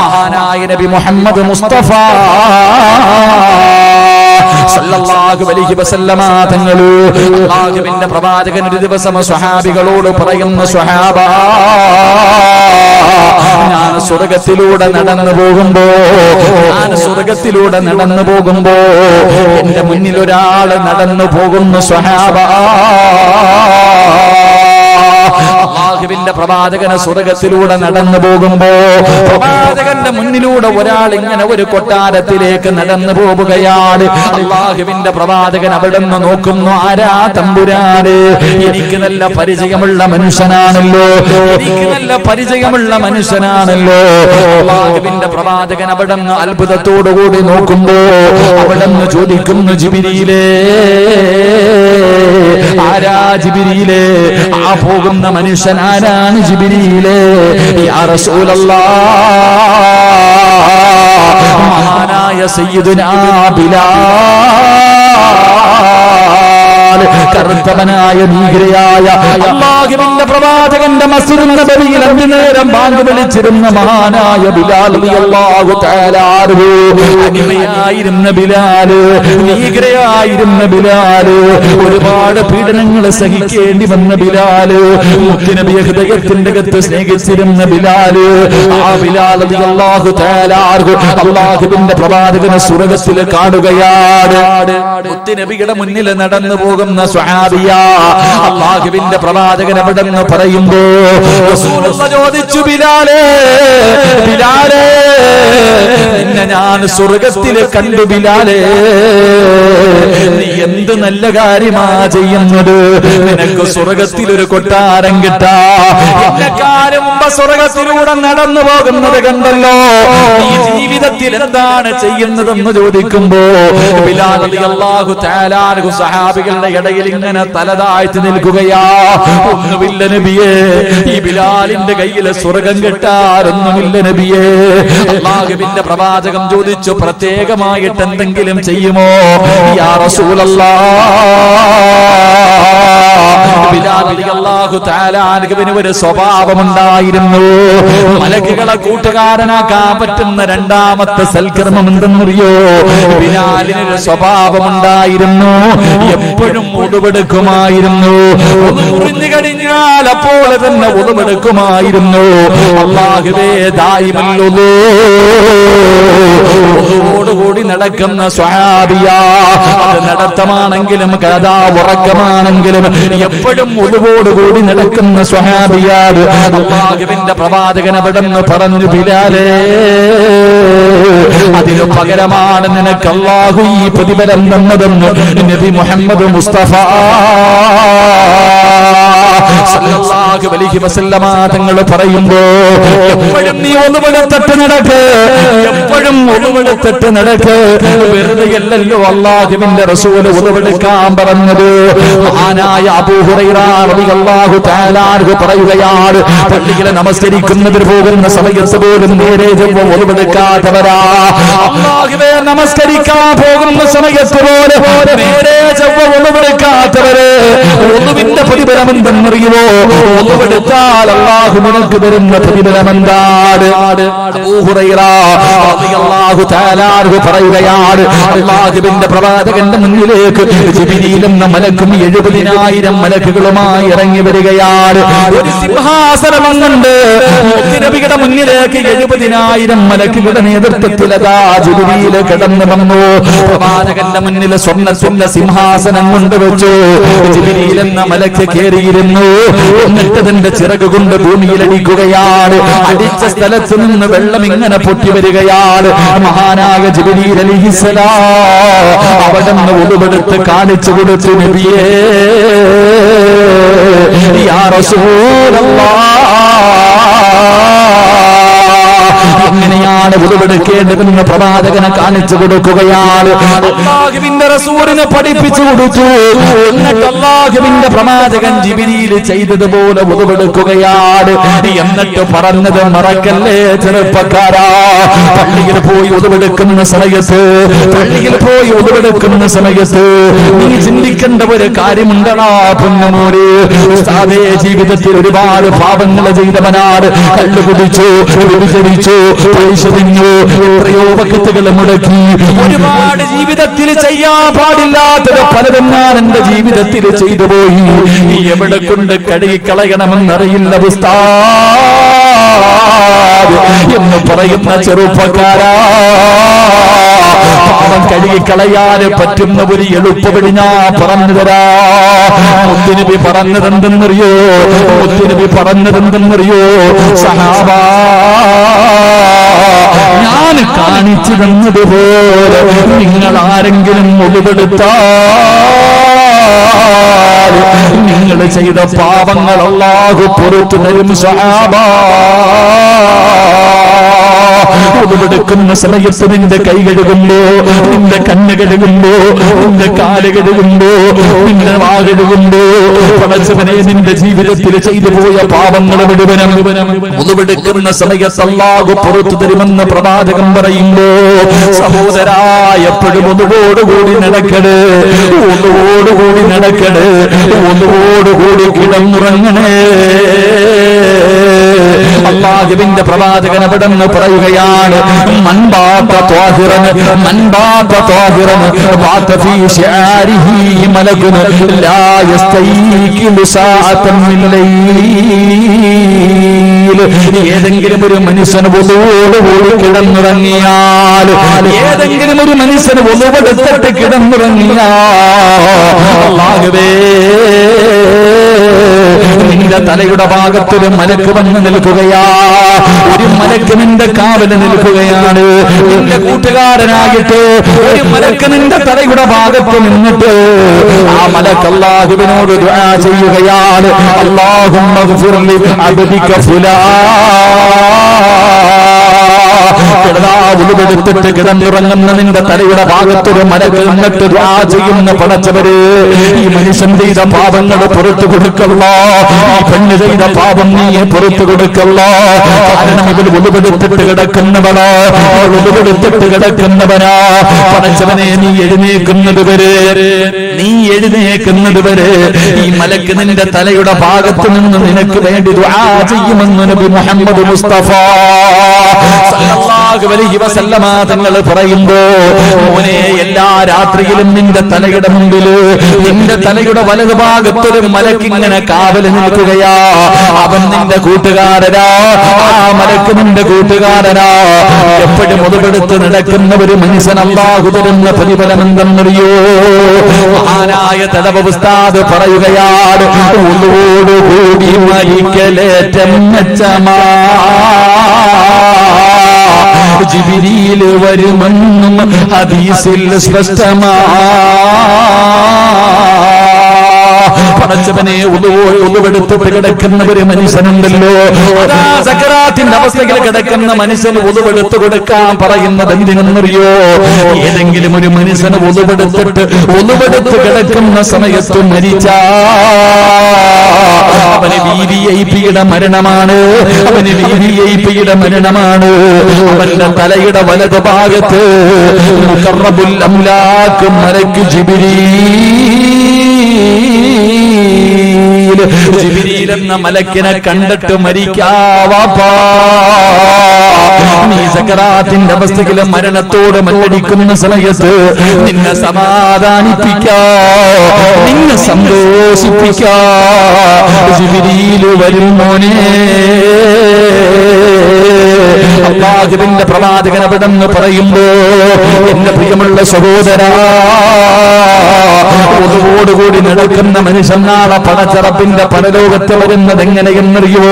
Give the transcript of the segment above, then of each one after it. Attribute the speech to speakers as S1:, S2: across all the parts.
S1: മഹാനായ നബി മുഹമ്മദ് മുസ്തഫ സല്ലല്ലാഹു അലൈഹി വസല്ലമ തങ്ങൾ അല്ലാഹുവിന്റെ പ്രവാചകൻ ഒരു ദിവസം സ്വഹാബികളോട് പറയുന്നു, സ്വഹാബ, ഞാൻ സ്വർഗ്ഗത്തിലൂടെ നടന്നു പോകുമ്പോ എന്റെ മുന്നിൽ ഒരാൾ നടന്നു പോകുന്നു സ്വഹാബ. അല്ലാഹുവിന്റെ പ്രവാചകന് സ്വർഗ്ഗത്തിലൂടെ നടന്നു പോകുമ്പോ പ്രവാചകന്റെ മുന്നിലൂടെ ഒരാൾ ഇങ്ങനെ ഒരു കൊട്ടാരത്തിലേക്ക് നടന്നു പോവുകയാണ്. അല്ലാഹുവിന്റെ പ്രവാചകൻ അവിടെ നിന്ന് നോക്കുന്നു, ആരാ തമ്പുരാന്? എനിക്ക് നല്ല പരിചയമുള്ള മനുഷ്യനാണല്ലോ. അല്ലാഹുവിന്റെ പ്രവാചകൻ അവിടെ നിന്ന് അത്ഭുതത്തോടുകൂടി നോക്കുമ്പോ അവിടെ നിന്ന് ചോദിക്കുന്നു, ജിബ്രീലേ, ആരാ ജിബ്രീലേ? ആ പോകുന്ന മനുഷ്യൻ ആരാണ് ജിബ്രീലേ? യാ റസൂലല്ലാഹ്, മഹാനായ സയ്യിദുനാ ബിലാൽ, കറുത്തവനായ നീഗ്രയായ അല്ലാഹുവിന്റെ പ്രവാചകന്റെ മസ്ജിദുൻ നബവിയിൽ അന്തിനേരം ബാങ്ക് വിളിച്ചിരുന്ന മഹാനായ ബിലാൽ റളിയല്ലാഹു തആല അൻഹു. അടിമയായിരുന്ന ബിലാൽ, നീഗ്രയായിരുന്ന ബിലാൽ, ഒരുപാട് പീഡനങ്ങൾ സഹിക്കേണ്ടി വന്ന ബിലാൽ, മുത്തുനബിയെ ഹൃദയത്തിന്റെ അകത്ത് സ്നേഹിച്ചിരുന്ന ബിലാൽ, ആ ബിലാൽ റളിയല്ലാഹു തആല അൻഹു അല്ലാഹുവിന്റെ പ്രവാചകനെ സ്വർഗ്ഗത്തിൽ കാണുകയാണ്. മുത്തുനബിയുടെ മുന്നിൽ നടന്നു പോകുന്ന സ്വഹാബിയ അല്ലാഹുവിന്റെ പ്രവാചകൻ അവിടെ നിന്ന് പറയുമ്പോ റസൂലുള്ളാഹി ചോദിച്ചു, ബിലാലേ, ബിലാലേ, നിന്നെ ഞാൻ സ്വർഗ്ഗത്തിൽ കണ്ടു ബിലാലേ, നീ എന്ത് നല്ല കാര്യമാ ചെയ്യുന്നത്? നിനക്ക് സ്വർഗ്ഗത്തിൽ ഒരു കൊട്ടാരം കിട്ടാ. എന്നെക്കാരും മുമ്പ് സ്വർഗ്ഗത്തിലൂടെ നടന്നു പോകുന്നത് കണ്ടല്ലോ, ഈ ജീവിതത്തിൽ എന്താണ് ചെയ്യുന്നതെന്ന് ചോദിക്കുമ്പോ ബിലാൽ റളിയല്ലാഹു തആല അൻഹു സഹാബികളുടെ ഇടയിൽ ഇങ്ങനെ തലതാഴ്ത്തി നിൽക്കുകയാ. ഒന്നുമില്ല നബിയേ, ഈ ബിലാലിന്റെ കയ്യിൽ സ്വർഗ്ഗം കിട്ടാറൊന്നുമില്ല നബിയേ. അല്ലാഹുവിന്റെ പ്രവാചകൻ ചോദിച്ചു, പ്രത്യേകമായിട്ട് എന്തെങ്കിലും ചെയ്യുമോ? യാ റസൂലല്ലാഹ്, ബിലാൽ റളിയല്ലാഹു തആല അൻഹുവിന് ഒരു സ്വഭാവമുണ്ടായിരുന്നു. മലക്കുകളെ കൂട്ടുകാരനാക്കാൻ പറ്റുന്ന രണ്ടാമത്തെ സൽക്കർമ്മം എന്തെന്നറിയോ? ബിലാലിനൊരു സ്വഭാവമുണ്ടായിരുന്നു. എപ്പോഴും ഉടുവെടുക്കുമായിരുന്നു. മുറിഞ്ഞു കഴിഞ്ഞാൽ അപ്പോൾ തന്നെ ഉടുവെടുക്കുമായിരുന്നു. അല്ലാഹുവേ, ദായിമല്ലോടുകൂടി നടക്കുന്ന സ്വഹാബിയ. അത് നടത്തമാണെങ്കിലും കഥാ ഉറക്കമാണെങ്കിലും എപ്പോഴും ഉടുവോടുകൂടി നടക്കുന്ന സ്വഹാബിയ. അല്ലാഹുവിന്റെ പ്രവാചകൻ അവിടെ നിന്ന് പറഞ്ഞു, ബിലാലേ, അതിനു പകരമാണ് നിനക്ക് അല്ലാഹു ഈ പ്രതിഫലം തന്നതെന്ന് നബി മുഹമ്മദ് മുസ്തഫ സല്ലല്ലാഹു അലൈഹി വസല്ലമ തങ്ങൾ പറയുമ്പോ എപ്പോഴും നീ ഒന്നുവെടുത്തിട്ട് നടക്ക്, എപ്പോഴും ഒന്നുവെടുത്തിട്ട് നടക്ക്. വെറുതെയല്ലല്ലോ അല്ലാഹുവിന്റെ റസൂൽ ഒന്നുവെടുക്കാൻ പറഞ്ഞത്. മഹാനായ അബൂ ഹുറൈറ റളിയല്ലാഹു തആല അൻഹു പറയുകയാണ്, പള്ളിയിൽ നമസ്കരിക്കുന്നതിന് പോകുന്ന സമയത്ത് പോലും നേരെ ചൊവ്വ ഒന്നുവെടുക്കാത്തവരാ. അല്ലാഹുവേ, നമസ്കരിക്കാൻ പോകുന്ന സമയത്ത് പോലും നേരെ ചൊവ്വ ഒന്നുവെടുക്കാത്തവര് ഒന്നുവിന്റെ പ്രതിഫലം എന്തെന്നറിയുമോ? ഒന്നുവെടുത്താൽ അല്ലാഹു നിനക്ക് തരുന്ന പ്രതിഫലം എന്താണ്? അബൂ ഹുറൈറ റളിയല്ലാഹു തആല അൻഹു പറയുകയാണ്, അല്ലാഹുവിന്റെ പ്രവാചകന്റെ മുന്നിലേക്ക് ജിബ്രീൽ എന്ന മലക്കും 70,000 മലക്കുകളുമായി ഇറങ്ങി വരികയാണ്. ഒരു സിംഹാസനം കൊണ്ട് നബിയുടെ മുന്നിലേക്ക് 70,000 മലക്കുകളുടെ നേതൃത്വത്തിൽ അതാ ജിബ്രീൽ കടന്നു വന്നു. പ്രവാചകന്റെ മുന്നിൽ സ്വർണ്ണ സിംഹാസനം കൊണ്ടുവച്ചു. ജിബ്രീൽ എന്ന മലക്ക് കയറിയിരുന്നു. എന്നിട്ട് തന്റെ ചിറക് കൊണ്ട് ഭൂമിയിലടിക്കുകയാണ്. അടിച്ച സ്ഥലത്ത് നിന്ന് വെള്ളം ഇങ്ങനെ പൊട്ടി വരികയാണ്. മഹാനായ ജിബ്രീൽ അലൈഹിസ്സലാം അവിടെ നിന്ന് ഉടുവെടുത്ത് കാണിച്ചു കൊടുത്തു, നബിയേ, യാ റസൂലല്ലാഹ്, എങ്ങനെയാണ് ഉടുവെടുക്കേണ്ടതെന്ന് പ്രവാചകനെ കാണിച്ചു കൊടുക്കുകയാണ്. അല്ലാഹുവിന്റെ റസൂലിനെ പഠിപ്പിച്ചു കൊടുത്തു. എന്നിട്ട് അല്ലാഹുവിന്റെ പ്രവാചകൻ ജിബ്രീൽ ചെയ്തതുപോലെ ഉടുവെടുക്കുകയാണ്. എന്നിട്ട് പറഞ്ഞത് മറക്കല്ലേ ചെറുപ്പക്കാരാ, പള്ളിയിൽ പോയി ഉടുവെടുക്കുന്ന സമയത്ത് നീ ചിന്തിക്കേണ്ട ഒരു കാര്യമുണ്ടടാ പൊന്നുമോനെ. ഉസ്താദേ, ജീവിതത്തിൽ ഒരുപാട് പാപങ്ങൾ ചെയ്തവനാണ്. കള്ളു കുടിച്ചു, വ്യഭിചരിച്ചു, പലിശ തിന്നു, എത്രയോ വഖത്തുകൾ മുടക്കി, ഒരുപാട് ജീവിതത്തിൽ ചെയ്യാൻ പാടില്ലാത്തത് പലതും ഞാൻ എന്റെ ജീവിതത്തിൽ ചെയ്തു പോയി. എവിടെ കൊണ്ട് കഴുകിക്കളയണമെന്നറിയില്ല ഉസ്താദ് എന്ന് പറയുന്ന ചെറുപ്പക്കാരാ, പാപം കഴുകിക്കളയാൻ പറ്റുന്ന ഒരു എളുപ്പവഴി ഞാൻ പറഞ്ഞു തരാ. മുത്തുനബി പറഞ്ഞതെന്തെന്നറിയോ? മുത്തുനബി പറഞ്ഞതെന്തെന്നറിയോ? സഹാബാ, ഞാൻ കാണിച്ചു തന്നതുപോലെ നിങ്ങൾ ആരെങ്കിലും ഒളിവെടുത്താൽ നിങ്ങൾ ചെയ്ത പാപങ്ങൾ അല്ലാഹു പുറത്തു തരും സഹാബാ. ഒളിവെടുക്കുന്ന സമയത്ത് നിന്റെ കൈ കഴുകുമ്പോ, നിന്റെ കണ്ണ് കഴുകുമ്പോ, നിന്റെ കാല് കഴുകുമ്പോ, നിന്റെ വാ കഴുകുമ്പോ, പടച്ചവനെ നിന്റെ ജീവിതത്തിൽ ചെയ്തു പോയ പാപങ്ങൾ മുഴുവനും ഒളിവെടുക്കുന്ന സമയത്ത് അല്ലാഹു പുറത്തു തരുമെന്ന് പ്രവാചകൻ പറയുമ്പോ, സഹോദരാ എപ്പോഴും ഒന്നുകൂടി നടക്കണേ, ഒന്നുകൂടി നടക്കണേ, ഒന്നുകൂടി കിടന്നുറങ്ങണേ. അല്ലാഹുവിന്റെ പ്രവാചകൻ അവിടെ നിന്ന് പറയുകയാണ്, മൻബാത ത്വാഹിറൻ മൻബാത ത്വാഹിറൻ ബാത ഫീ ശിആരിഹി മലകുൻ ലാ യസ്തൈഖിലു സഅതൻ മിൻ ലൈൽ. ഏതെങ്കിലും ഒരു മനുഷ്യൻ ഒന്നുകൂടി കിടന്നുറങ്ങിയാൽ, ഏതെങ്കിലും ഒരു മനുഷ്യൻ ഒന്നുവെടുത്തിട്ട് കിടന്നുറങ്ങിയാൽ, അല്ലാഹുവേ നിന്റെ തലയുടെ ഭാഗത്തൊരു മലക്ക് വന്ന് നിൽക്കുകയാ. ഒരു മലക്ക് നിന്റെ കാവല് നിൽക്കുകയാണ്. നിന്റെ കൂട്ടുകാരനായിട്ട് ഒരു മലക്ക് നിന്റെ തലയുടെ ഭാഗത്ത് നിന്നിട്ട് ആ മലക്ക് അല്ലാഹുവിനോട് ദുആ ചെയ്യുകയാണ്, അല്ലാഹുമ്മ ഗ്ഫിർ ലി അബ്ദിക ഉളുവെടുത്തിട്ട് കിടന്നുറങ്ങുന്ന നിന്റെ തലയുടെ ഭാഗത്തൊരു മലക്ക് നിന്നിട്ട് ദുആ ചെയ്യുന്ന പടച്ചവര്, ഈ മനുഷ്യൻ ചെയ്ത പാപങ്ങൾ പുറത്തു കൊടുക്കല്ല, ഈ പെണ്ണ് ചെയ്ത പാപം നീ പുറത്തു കൊടുക്കല്ല. കാരണം ഇവർ ഉളുവെടുത്തിട്ട് കിടക്കുന്നവനാ, ഉളുവെടുത്തിട്ട് കിടക്കുന്നവനാ. പടച്ചവനെ നീ എഴുന്നേക്കുന്നത് വരെ ഈ മലക്ക് നിന്റെ തലയുടെ ഭാഗത്ത് നിന്ന് നിനക്ക് വേണ്ടി ദുആ ചെയ്യുമെന്ന് നബി മുഹമ്മദ് മുസ്തഫ സല്ലല്ലാഹു അലൈഹി വസല്ലമ തങ്ങൾ പറയുമ്പോ, മോനെ എല്ലാ രാത്രിയിലും നിന്റെ തലയുടെ മുമ്പിൽ, നിന്റെ തലയുടെ വലതു ഭാഗത്തൊരു മലക്ക് ഇങ്ങനെ കാവല് നിൽക്കുകയാ. അവൻ നിന്റെ കൂട്ടുകാരനാ, ആ മലക്ക് നിന്റെ കൂട്ടുകാരനാ. എപ്പോഴും മുതലെടുത്ത് നടക്കുന്ന ഒരു മനുഷ്യൻ അല്ലാഹു തരുന്ന പ്രതിഫലം എന്തെന്നറിയോ? മഹാനായ തദവ ഉസ്താദ് പറയുകയാണ്, ഒന്നോടുകൂടി മരിക്കലേറ്റം മെച്ചമാ ജിബ്രീൽ വരുമെന്നും ഹദീസിൽ സ്പഷ്ടമാ. പടച്ചവനെ ഒളിവെടുത്തിട്ട് കിടക്കുന്ന ഒരു മനുഷ്യനുണ്ടല്ലോ, സക്കറാത്തിന്റെ അവസ്ഥയിൽ കിടക്കുന്ന മനുഷ്യന് ഒളിവെടുത്ത് കൊടുക്കാൻ പറയുന്നത് എന്തിനെന്നറിയോ? ഏതെങ്കിലും ഒരു മനുഷ്യന് ഒളിവെടുത്ത് കിടക്കുന്ന സമയത്ത് മരിച്ചാ അവന് വിവിഐപിയുടെ മരണമാണ്, അവന് വിവിഐപിയുടെ മരണമാണ്. അവന്റെ തലയുടെ വലത് ഭാഗത്ത് മുഖറബുൽ അംലാക്ക് മലക്ക് ജിബ്രീൽ എന്ന മലക്കിനെ കണ്ടിട്ട് മരിക്കാവാപ്പാ. നീ സക്കറാത്തിന്റെ അവസ്ഥയിലെ മരണത്തോട് മല്ലടിക്കുന്ന സമയത്ത് നിന്നെ സമാധാനിപ്പിക്കാ, നിന്നെ സന്തോഷിപ്പിക്കാ ജിബ്രീൽ വരും മോനെ. അല്ലാഹുവിന്റെ പ്രവാചകൻ അവിടെ നിന്ന് പറയുമ്പോ, എന്റെ പ്രിയമുള്ള സഹോദരാ, ഒന്നുകൂടി നടക്കുന്ന മനുഷ്യൻ നാളെ പടച്ചറപ്പിന്റെ പരലോകത്ത് വരുന്നത് എങ്ങനെയെന്നറിയോ?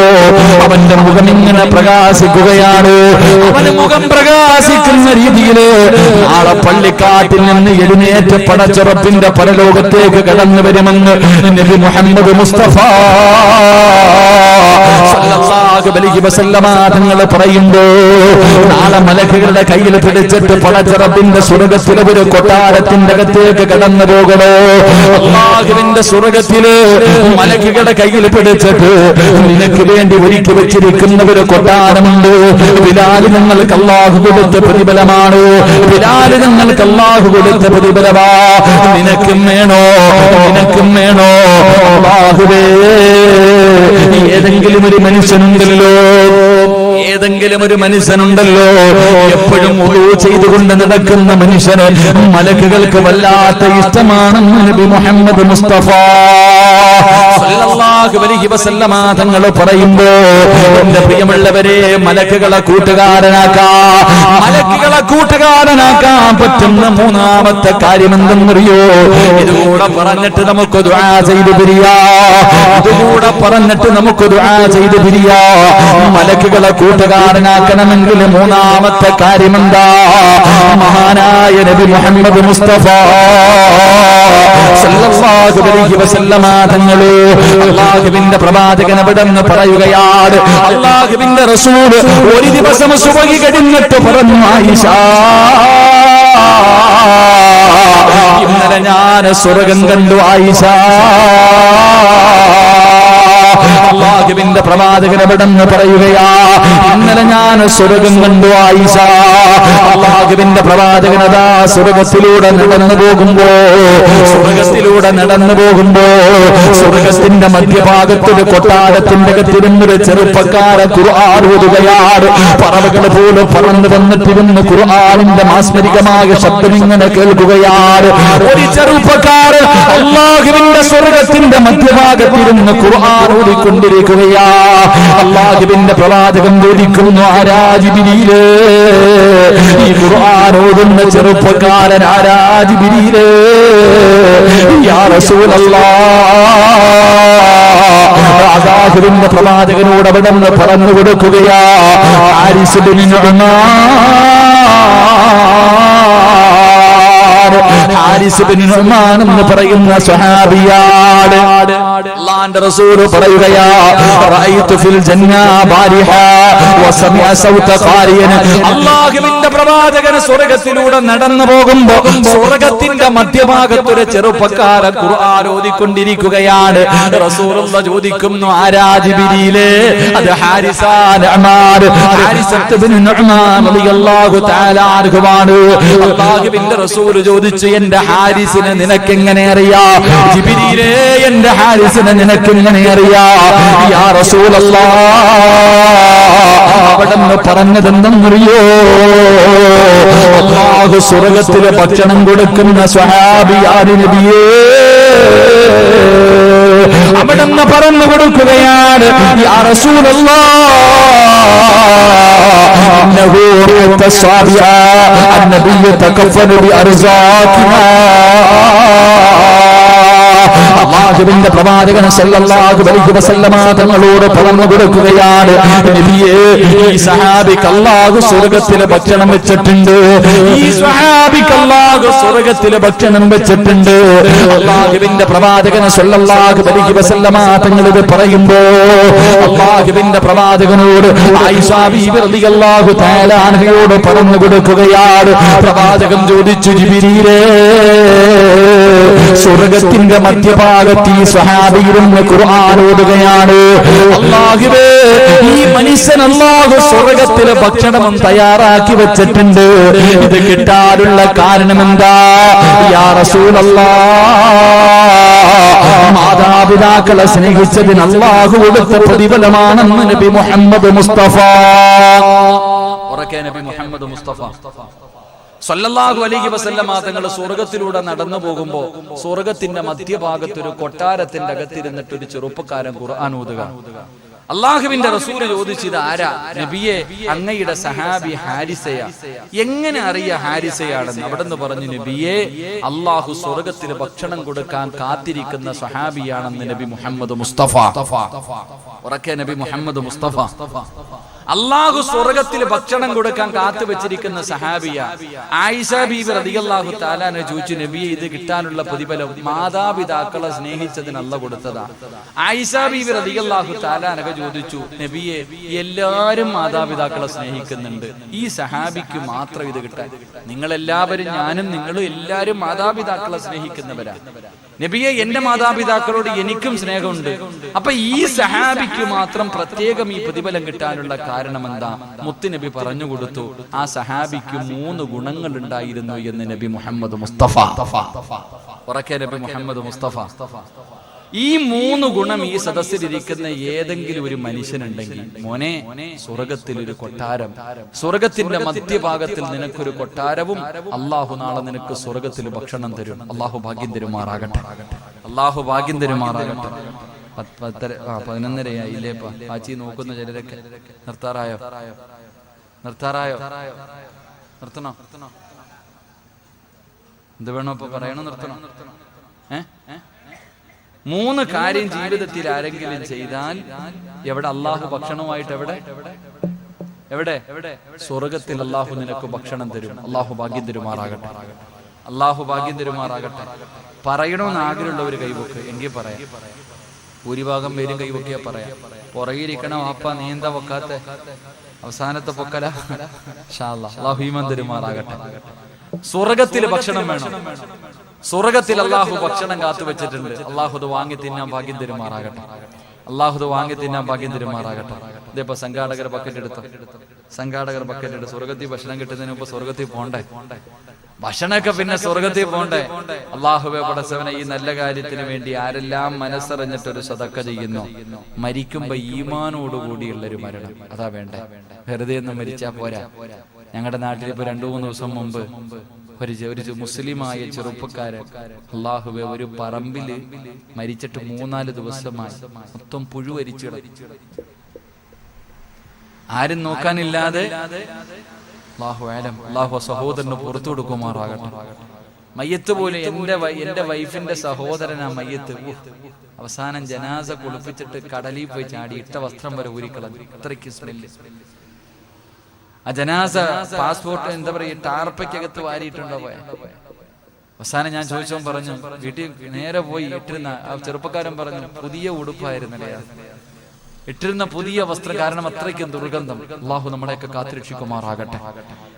S1: അവന്റെ മുഖം ഇങ്ങനെ പ്രകാശിക്കുകയാണ്. അവന് മുഖം പ്രകാശിക്കുന്ന രീതിയില് നാളെ പള്ളിക്കാട്ടിൽ നിന്ന് എഴുന്നേറ്റ് പടച്ചറപ്പിന്റെ പരലോകത്തേക്ക് കടന്നു വരുമെന്ന് നബി മുഹമ്മദ് മുസ്തഫ സല്ലല്ലാഹു അലൈഹി വസല്ലമ തങ്ങൾ പറയുമ്പോ, നാളെ മലക്കുകളുടെ കയ്യിൽ പിടിച്ചിട്ട് പടച്ചറപ്പിന്റെ സ്വർഗ്ഗത്തിലെ ഒരു കൊട്ടാരത്തിന്റെ അകത്തേക്ക് കടന്നു പോകണോ? അല്ലാഹുവിന്റെ സ്വർഗ്ഗത്തില് മലക്കുകളുടെ കയ്യിൽ പിടിച്ചിട്ട് നിനക്ക് വേണ്ടി ഒരുക്കി വെച്ചിരിക്കുന്ന ഒരു കൊട്ടാരമുണ്ട്. ബിലാൽ നിങ്ങൾക്ക് അല്ലാഹു കൊടുത്ത പ്രതിഫലമാണ്, ബിലാൽ നിങ്ങൾക്ക് അല്ലാഹു കൊടുത്ത പ്രതിഫലമാ. നിനക്കും വേണോ? നിനക്കും വേണോ? അല്ലാഹുവേ, ഏതെങ്കിലും ഒരു മനുഷ്യനുണ്ടല്ലോ, ഏതെങ്കിലും ഒരു മനുഷ്യനുണ്ടല്ലോ എപ്പോഴും വുളൂ ചെയ്തുകൊണ്ട് നടക്കുന്ന മനുഷ്യന് മലക്കുകൾക്ക് വല്ലാത്ത ഇഷ്ടമാണെന്ന് നബി മുഹമ്മദ് മുസ്തഫ സല്ലല്ലാഹു അലൈഹി വസല്ലമ തങ്ങൾ പറയുമ്പോ എന്റെ പ്രിയമുള്ളവരെ മലക്കുകളെ കൂട്ടുകാരനാക്കാൻ പറ്റുന്ന മൂന്നാമത്തെ കാര്യം എന്തെന്നറിയോ? ഇതുകൂടെ പറഞ്ഞിട്ട് നമുക്ക് ദുആ ചെയ്ത് പിരിയാ. മലക്കുകളെ കൂട്ടുകാരനാക്കണമെങ്കിൽ മൂന്നാമത്തെ കാര്യം എന്താ? മഹാനായ നബി മുഹമ്മദ് മുസ്തഫ സല്ലല്ലാഹു അലൈഹി വസല്ലമ തങ്ങൾ അല്ലാഹുവിന്റെ പ്രവാചകൻ അവിടെന്ന് പറയുകയാണ്, അല്ലാഹുവിന്റെ റസൂൽ ഒരു ദിവസം സുബഹി കഴിഞ്ഞിട്ട് പറഞ്ഞു, ആയിഷ ഇന്നലെ ഞാൻ സ്വർഗ്ഗം കണ്ടു ആയിഷ. അല്ലാഹുവിന്റെ പ്രവാചകൻ അവിടെന്ന് പറയുകയാ, ഇന്നലെ ഞാൻ സ്വർഗ്ഗം കണ്ടു ആയിഷ. അല്ലാഹുവിന്റെ പ്രവാചകൻ അതാ സ്വർഗ്ഗത്തിലൂടെ നടന്നു പോകുമ്പോ സ്വർഗ്ഗത്തിന്റെ മധ്യഭാഗത്തൊരു കൊട്ടാരത്തിന്റെ അകത്തിരുന്നൊരു ചെറുപ്പക്കാരെ ഖുർആൻ ഓതുകയാണ്. പറവകൾ പോലും പറന്നു വന്നിട്ടിരുന്ന് ഖുർആനിന്റെ മാസ്മരികമായ ശബ്ദം ഇങ്ങനെ കേൾക്കുകയാണ്. ഒരു ചെറുപ്പക്കാരൻ അല്ലാഹുവിന്റെ സ്വർഗ്ഗത്തിന്റെ മധ്യഭാഗത്തിരുന്ന് ഖുർആൻ ഓതിക്കൊണ്ടിരിക്കുകയാ. അല്ലാഹുവിന്റെ പ്രവാചകൻ ചോദിക്കുന്നു, ആരാ ജിബ്രീലേ? ഈ ഖുർആൻ ഓതുന്ന ചെറുപ്പക്കാരൻ ആരാ ജിബ്രീലേ? യാ റസൂലല്ലാഹ് പ്രവാചകനോട് അവിടെ നിന്ന് പറഞ്ഞു കൊടുക്കുകയാ, ഹാരിസ് ബിൻ നുഅ്മാൻ എന്ന് പറയുന്ന സ്വഹാബിയാണ്. അല്ലാഹുവിന്റെ റസൂൽ പറയുകയാ, റഅയ്തു ഫിൽ ജന്ന ബാരിഹ വസമിഅ സൗത ഖാരിയൻ. അല്ലാഹുവിന്റെ പ്രവാചകൻ സ്വർഗ്ഗത്തിലൂടെ നടന്നു പോകുമ്പോ സ്വർഗ്ഗത്തിന്റെ മധ്യഭാഗത്ത് ഒരു ചെറുപ്പക്കാരൻ ഖുർആൻ ഓതിക്കൊണ്ടിരിക്കുകയാണ്. റസൂലുള്ളാഹി ചോദിക്കുന്നു, ആരാ ജിബ്രീലേ? അത് ഹാരിസ ബിൻ നുഅ്മാൻ റളിയല്ലാഹു തആല അൻഹുവാണ്. അല്ലാഹുവിന്റെ റസൂൽ ചോദിച്ചു, എന്റെ ഹാരിസിനെ നിനക്കെങ്ങനെ അറിയാം? ജിബ്രീലേ, എന്റെ ഹാരിസിനെ നിനക്കെങ്ങനെ അറിയാം? യാ റസൂലല്ലാഹ്, അവിടെന്ന് പറഞ്ഞതെന്തെന്നറിയോ? അല്ലാഹു സ്വർഗ്ഗത്തിലെ ഭക്ഷണം കൊടുക്കുന്ന സ്വഹാബിയാണ് നബിയേ. അവിടെന്ന് പറഞ്ഞു കൊടുക്കുകയാണ്, യാ റസൂലല്ലാഹ്, ഇന്നഹു തസ്വാബിയ അന്നബിയ്യ തകഫന ബിഅർസാഖിനാ. അല്ലാഹുവിന്റെ പ്രവാചകൻ സല്ലല്ലാഹു അലൈഹി വസല്ലമ തങ്ങളോട് പറഞ്ഞു കൊടുക്കുകയാണ്, നബിയേ, ഈ സഹാബിക്ക് അല്ലാഹു സ്വർഗ്ഗത്തിലെ ഭക്ഷണം വെച്ചിട്ടുണ്ട്. ഈ സ്വഹാബിക്ക് അല്ലാഹു സ്വർഗ്ഗത്തിലെ ഭക്ഷണം വെച്ചിട്ടുണ്ട്. അല്ലാഹുവിന്റെ പ്രവാചകൻ സല്ലല്ലാഹു അലൈഹി വസല്ലമ തങ്ങൾ ഇത് പറയുമ്പോ അല്ലാഹുവിന്റെ പ്രവാചകനോട് ആയിഷ ബീവി റളിയല്ലാഹു തആല അൻഹയോട് പറഞ്ഞു കൊടുക്കുകയാണ്. പ്രവാചകൻ ചോദിച്ചു, ജിബ്രീലേ, സ്വർഗ്ഗത്തിന്റെ മധ്യഭാഗത്ത് ഈ സ്വഹാബി ഇരുന്ന് ഖുർആൻ ഓതുകയാണ്. അല്ലാഹുവേ, ഈ മനുഷ്യൻ അല്ലാഹു സ്വർഗ്ഗത്തിലെ ഭക്ഷണം തയ്യാറാക്കി വെച്ചിട്ടുണ്ട്. ഇത് കിട്ടാനുള്ള കാരണം എന്താ? യാ റസൂലല്ലാഹ്, മാതാപിതാക്കളെ സ്നേഹിച്ചതിന് അല്ലാഹു കൊടുത്ത പ്രതിഫലമാണെന്ന് നബി മുഹമ്മദ് മുസ്തഫ. നബി മുഹമ്മദ് മുസ്തഫ സല്ലല്ലാഹു അലൈഹി വസല്ലമ തങ്ങൾ സ്വർഗ്ഗത്തിലൂടെ നടന്നു പോകുമ്പോ സ്വർഗ്ഗത്തിന്റെ മധ്യഭാഗത്ത് ഒരു കൊട്ടാരത്തിന്റെ അകത്തിരുന്നിട്ട് ഒരു ചെറുപ്പക്കാരൻ ഖുർആൻ ഓതുക. അല്ലാഹുവിന്റെ റസൂൽ ചോദിച്ചത്, ആരാ? നബിയെ, അങ്ങയുടെ സഹാബി ഹാരിസയ. എങ്ങനെ അറിയ ഹാരിസയാണെന്ന്? അവിടെന്ന് പറഞ്ഞു, നബിയെ, അല്ലാഹു സ്വർഗ്ഗത്തിൽ ഭക്ഷണം കൊടുക്കാൻ കാത്തിരിക്കുന്ന സഹാബിയാണെന്ന് നബി മുഹമ്മദ് മുസ്തഫ. ഉറക്കെ നബി മുഹമ്മദ് മുസ്തഫ. അല്ലാഹു സ്വർഗ്ഗത്തിൽ ഭക്ഷണം കൊടുക്കാൻ കാത്തു വെച്ചിരിക്കുന്ന സഹാബിയ. ആയിഷ ബീബി റളിയല്ലാഹു തആല അൻഹ ചോദിച്ചു, നബിയെ, ഇത് കിട്ടാനുള്ള പ്രതിഫലം മാതാപിതാക്കളെ സ്നേഹിച്ചതിന് അല്ലാഹു കൊടുത്തതാ. ആയിഷ ബീബി റളിയല്ലാഹു തആല അൻഹ ചോദിച്ചു, നബിയെ, എല്ലാവരും മാതാപിതാക്കളെ സ്നേഹിക്കുന്നുണ്ട്, ഈ സഹാബിക്ക് മാത്രം ഇത് കിട്ടാൻ? നിങ്ങളെല്ലാവരും, ഞാനും നിങ്ങളും എല്ലാവരും മാതാപിതാക്കളെ സ്നേഹിക്കുന്നവരാ. നബിയെ, എന്റെ മാതാപിതാക്കളോട് എനിക്കും സ്നേഹമുണ്ട്. അപ്പൊ ഈ സഹാബിക്ക് മാത്രം പ്രത്യേകം ഈ പ്രതിഫലം കിട്ടാനുള്ള കാരണം എന്താ? മുത്തുനബി പറഞ്ഞു കൊടുത്തു, ആ സഹാബിക്ക് 3 ഗുണങ്ങൾ ഉണ്ടായിരുന്നു എന്ന് നബി മുഹമ്മദ് മുസ്തഫ. ഉറക്കെ നബി മുഹമ്മദ് മുസ്തഫ. ഈ 3 ഗുണം ഈ സദസ്സിലിരിക്കുന്ന ഏതെങ്കിലും ഒരു മനുഷ്യനുണ്ടെങ്കിൽ മോനെ സ്വർഗത്തിൽ ഒരു കൊട്ടാരം, സ്വർഗത്തിന്റെ മധ്യഭാഗത്തിൽ നിനക്കൊരു കൊട്ടാരവും അള്ളാഹു നാളെ നിനക്ക് സ്വർഗത്തിൽ ഭക്ഷണം തരും. അള്ളാഹു ഭാഗ്യം തരുമാറാകട്ടെ, അള്ളാഹു ഭാഗ്യം തരുമാറാകട്ടെ. 11:30 പാച്ചി നോക്കുന്ന ചിലരൊക്കെ നിർത്താറായോ? നിർത്തണോ? എന്ത് വേണോ ഇപ്പൊ പറയണോ? നിർത്തണോ? 3 കാര്യം ജീവിതത്തിൽ ആരെങ്കിലും ചെയ്താൽ എവിടെ അള്ളാഹു ഭക്ഷണമായിട്ട് എവിടെ സ്വർഗത്തിൽ അള്ളാഹു നിനക്ക് ഭക്ഷണം തരും. അള്ളാഹു ഭാഗ്യം തരുമാറാകട്ടെ, അള്ളാഹു ഭാഗ്യം തരുമാറാകട്ടെ. പറയണമെന്ന് ആഗ്രഹമുള്ളവർ കൈവക്ക്, എങ്കിൽ പറയാം. ഭൂരിഭാഗം പേരും കൈവക്കിയാ പറയാം. പുറകിരിക്കണം അപ്പ നീ എന്താ പൊക്കാത്ത? അവസാനത്തെ പൊക്കല. അള്ളാഹു ഈമാൻ തരുമാറാകട്ടെ. സ്വർഗത്തിൽ ഭക്ഷണം വേണം. സ്വർഗത്തിൽ അള്ളാഹു ഭക്ഷണം കാത്തു വെച്ചിട്ടുണ്ട്. അള്ളാഹു അത് വാങ്ങി തിന്നാൻ ഭാഗ്യം തരുമാറാകട്ടെ, അള്ളാഹു അത് വാങ്ങി തിന്നാൻ ഭാഗ്യം തരുമാറാകട്ടെ. ഇതേപ്പോ സംഘാടകർ ബക്കറ്റ് എടുത്തു. സ്വർഗത്തിൽ ഭക്ഷണം കിട്ടുന്നതിന് മുമ്പ് സ്വർഗത്തിൽ പോണ്ടേ? ഭക്ഷണമൊക്കെ പിന്നെ സ്വർഗത്തിൽ പോണ്ടേ? അള്ളാഹുവേ പടച്ചവനെ, ഈ നല്ല കാര്യത്തിന് വേണ്ടി ആരെല്ലാം മനസ്സറിഞ്ഞിട്ടൊരു സദക്ക ചെയ്യുന്നു, മരിക്കുമ്പോ ഈമാനോടുകൂടിയുള്ളൊരു മരണം അതാ വേണ്ടേ. വെറുതെ ഒന്നും മരിച്ചാ പോരാ. ഞങ്ങളുടെ നാട്ടിൽ ഇപ്പൊ 2-3 ദിവസം മുമ്പ് ഒരു മുസ്ലിമായ ചെറുപ്പക്കാരൻ അള്ളാഹുവേ ഒരു പറമ്പില് മരിച്ചിട്ട് 3-4 ദിവസമായി മൊത്തം പുഴുവരിച്ചു, ആരും നോക്കാനില്ലാതെ. അള്ളാഹു സഹോദരന് പുറത്തു കൊടുക്കുമാറാകട്ടെ. മയ്യത്ത് പോലെ എന്റെ വൈഫിന്റെ സഹോദരനാ മയ്യത്ത്. അവസാനം ജനാസ കുളിപ്പിച്ചിട്ട് കടലിൽ പോയി ചാടി, ഇട്ട വസ്ത്രം വരെ ഊരിക്കളഞ്ഞു. അത്രയ്ക്ക് സ്മെല്ല്. ആ ജനാസ പാസ്പോർട്ട് എന്താ പറയുക ടാർപ്പയ്ക്കകത്ത് വാരിയിട്ടുണ്ടോ പോയ. അവസാനം ഞാൻ ചോദിച്ചോ പറഞ്ഞു, വീട്ടിൽ നേരെ പോയി ഇട്ടിരുന്ന ആ ചെറുപ്പക്കാരൻ പറഞ്ഞു പുതിയ ഉടുപ്പായിരുന്നല്ലേ ഇട്ടിരുന്ന പുതിയ വസ്ത്രം, കാരണം അത്രയ്ക്കും ദുർഗന്ധം. അള്ളാഹു നമ്മളെയൊക്കെ കാത്തുരക്ഷിക്കുമാറാകട്ടെ.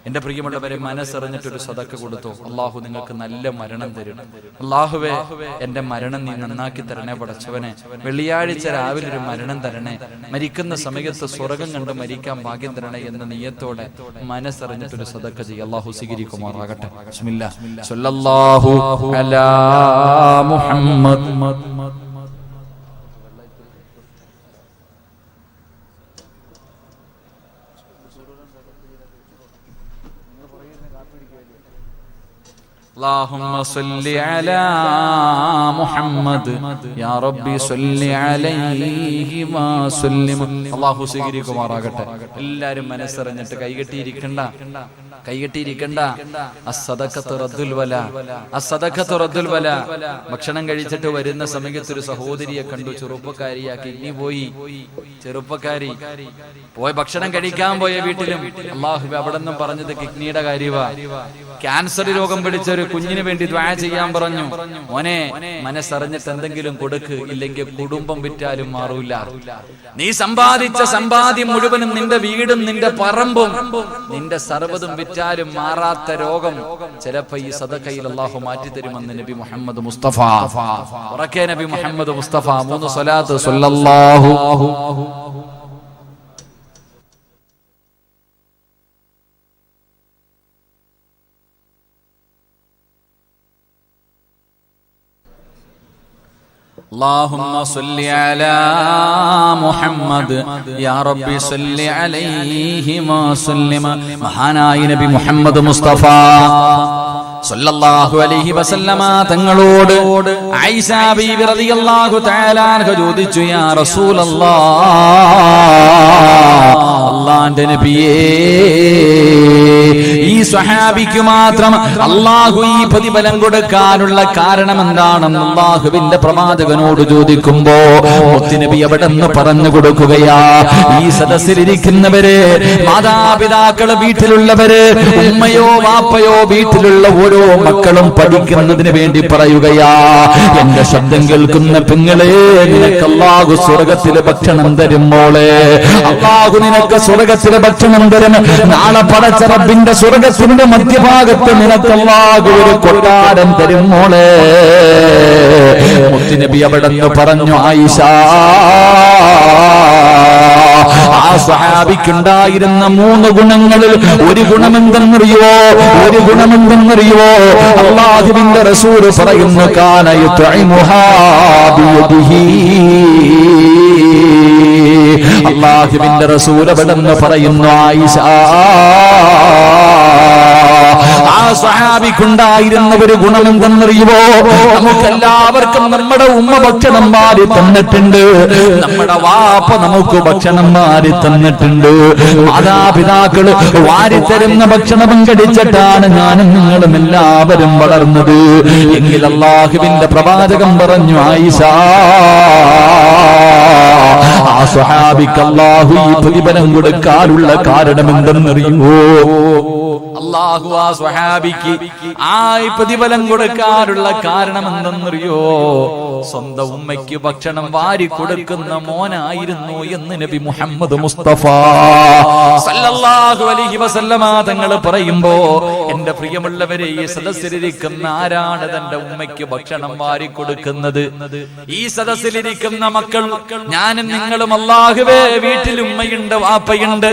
S1: എന്റെ പ്രിയമുള്ളവരെ, മനസ്സറിഞ്ഞിട്ടൊരു സദക്ക കൊടുത്തു. അള്ളാഹു നിങ്ങൾക്ക് നല്ല മരണം തരും. അള്ളാഹുവേ എന്റെ മരണം നീ നന്നാക്കി തരണേ പടച്ചവനെ. വെള്ളിയാഴ്ച രാവിലെ ഒരു മരണം തരണേ, മരിക്കുന്ന സമയത്ത് സ്വർഗം കണ്ട് മരിക്കാൻ ഭാഗ്യം തരണേ എന്ന നിയത്തോടെ മനസ്സറിഞ്ഞിട്ടൊരു സദക്ക ചെയ്യും. അള്ളാഹു സ്വീകരിക്കുമാറാകട്ടെ. ബിസ്മില്ലാഹ്. സ്വല്ലല്ലാഹു അലാ മുഹമ്മദ്. اللهم صل على محمد يا ربي صل عليه وسلم. അല്ലാഹു സ്വീകരിക്കുമാറാകട്ടെ. എല്ലാവരും മനസ്സറിഞ്ഞിട്ട് കൈകെട്ടിയിരിക്കണ്ട. അസ്സദഖത്തു റദ്ദുൽ വല, അസ്സദഖത്തു റദ്ദുൽ വല. ഭക്ഷണം കഴിച്ചിട്ട് വരുന്ന സമയത്ത് ഒരു സഹോദരിയെ കണ്ടു, ചെറുപ്പക്കാരിയാ, കിഡ്നി പോയി. ചെറുപ്പക്കാരി പോയി ഭക്ഷണം കഴിക്കാൻ പോയ വീട്ടിലും അല്ലാഹു അവിടെ നിന്നും പറഞ്ഞത് കിഡ്നിയുടെ കാര്യവാ. ക്യാൻസർ രോഗം പിടിച്ച ഒരു കുഞ്ഞിന് വേണ്ടി ദുആ ചെയ്യാൻ പറഞ്ഞു. മോനെ മനസ്സറിഞ്ഞിട്ട് എന്തെങ്കിലും കൊടുക്ക്, ഇല്ലെങ്കിൽ കുടുംബം വിറ്റാലും മാറൂല. നീ സമ്പാദിച്ച സമ്പാദ്യം മുഴുവനും, നിന്റെ വീടും നിന്റെ പറമ്പും നിന്റെ സർവ്വതും വിറ്റാലും മാറാത്ത രോഗം ചിലപ്പോ ഈ സദഖയിൽ അല്ലാഹു മാറ്റിത്തരുമെന്ന് നബി മുഹമ്മദ് മുസ്തഫ. ഉറക്കെ നബി മുഹമ്മദ് മുസ്തഫ 3 സ്വലാത്ത് സ്വല്ലല്ലാഹു. اللهم صل على محمد يا ربي صل عليه وسلم. മഹാനായ നബി മുഹമ്മദ് മുസ്തഫ സല്ലല്ലാഹു അലൈഹി വസല്ലമ തങ്ങളോട് ആയിഷ ബീവി റളിയല്ലാഹു തആല അൻഹ ചോദിച്ചു, യാ റസൂലല്ലാഹ്, അല്ലാഹുവിന്റെ നബിയേ, ഈ സ്വഹാബിക്ക് മാത്രം അല്ലാഹു ഈ പ്രതിഫലം കൊടുക്കാനുള്ള കാരണം എന്താണെന്ന് അല്ലാഹുവിന്റെ പ്രവാചകനോട് ചോദിക്കുമ്പോ മുത്തുനബി അവിടെ നിന്ന് പറഞ്ഞു കൊടുക്കുകയാ. ഈ സദസ്സിലിരിക്കുന്നവര്, മാതാപിതാക്കള് വീട്ടിലുള്ളവര്, ഉമ്മയോ വാപ്പയോ വീട്ടിലുള്ള ഓരോ മക്കളും പഠിക്കുന്നതിന് വേണ്ടി പറയുകയാ, എന്റെ ശബ്ദം കേൾക്കുന്ന പെങ്ങളെ, നിനക്ക് അല്ലാഹു സ്വർഗത്തിലെ ഭക്ഷണം തരും മോളെ. അല്ലാഹു നിനക്ക് സ്വർഗത്തിലെ ഭക്ഷണം തരും. നാളെ പടച്ച റബ്ബിന്റെ സ്വർഗത്തിന്റെ മധ്യഭാഗത്ത് നിനക്ക് അല്ലാഹു ഒരു കൊട്ടാരം തരും മോളെ. മുത്തുനബി അവിടെ നിന്ന് പറഞ്ഞു, ആയിഷ, ആ സ്വഹാബിക്കുണ്ടായിരുന്ന 3 ഗുണങ്ങളിൽ ഒരു ഗുണമെന്തെന്നറിയോ? അല്ലാഹുവിന്റെ റസൂൽ പറയുന്നു, കാന യുത്ഇമുഹാ ബിയദിഹി. അല്ലാഹുവിന്റെ റസൂൽ അവിടെന്ന് പറയുന്നു, ആയിഷ, ആ സ്വഹാബിക്കുണ്ടായിരുന്ന ഒരു ഗുണമെന്തെന്നറിയുമോ? നമുക്കെല്ലാവർക്കും നമ്മുടെ ഉമ്മ ഭക്ഷണം വാരി തന്നിട്ടുണ്ട്, നമ്മുടെ വാപ്പ നമുക്ക് ഭക്ഷണം വാരി തന്നിട്ടുണ്ട്. മാതാപിതാക്കള് വാരിത്തരുന്ന ഭക്ഷണം കഴിച്ചിട്ടാണ് ഞാനും നിങ്ങളും എല്ലാവരും വളർന്നത്. എങ്കിൽ അല്ലാഹുവിന്റെ പ്രവാചകൻ പറഞ്ഞു, ആയിഷ, ആ സ്വഹാബിക്ക് അല്ലാഹു ഈ പ്രതിഫലം കൊടുക്കാനുള്ള കാരണം എന്തെന്നറിയുമോ? അല്ലാഹു ആ സ്വഹാബിക്ക് ആ പ്രതിഫലം കൊടുക്കാനുള്ള കാരണം എന്തെന്നറിയോ? സ്വന്തം ഉമ്മയ്ക്ക് ഭക്ഷണം വാരി കൊടുക്കുന്ന മോനായിരുന്നു എന്ന് നബി മുഹമ്മദ് മുസ്തഫ സല്ലല്ലാഹു അലൈഹി വസല്ലമ തങ്ങൾ പറയുമ്പോ, എന്റെ പ്രിയമുള്ളവരെ, ഈ സദസ്സിലിരിക്കുന്ന ആരാണ് തന്റെ ഉമ്മയ്ക്ക് ഭക്ഷണം വാരി കൊടുക്കുന്നത്? ഈ സദസ്സിലിരിക്കുന്ന മക്കൾ, ഞാനും നിങ്ങളും. അല്ലാഹുവേ, വീട്ടിൽ ഉമ്മയുണ്ട്, വാപ്പയുണ്ട്,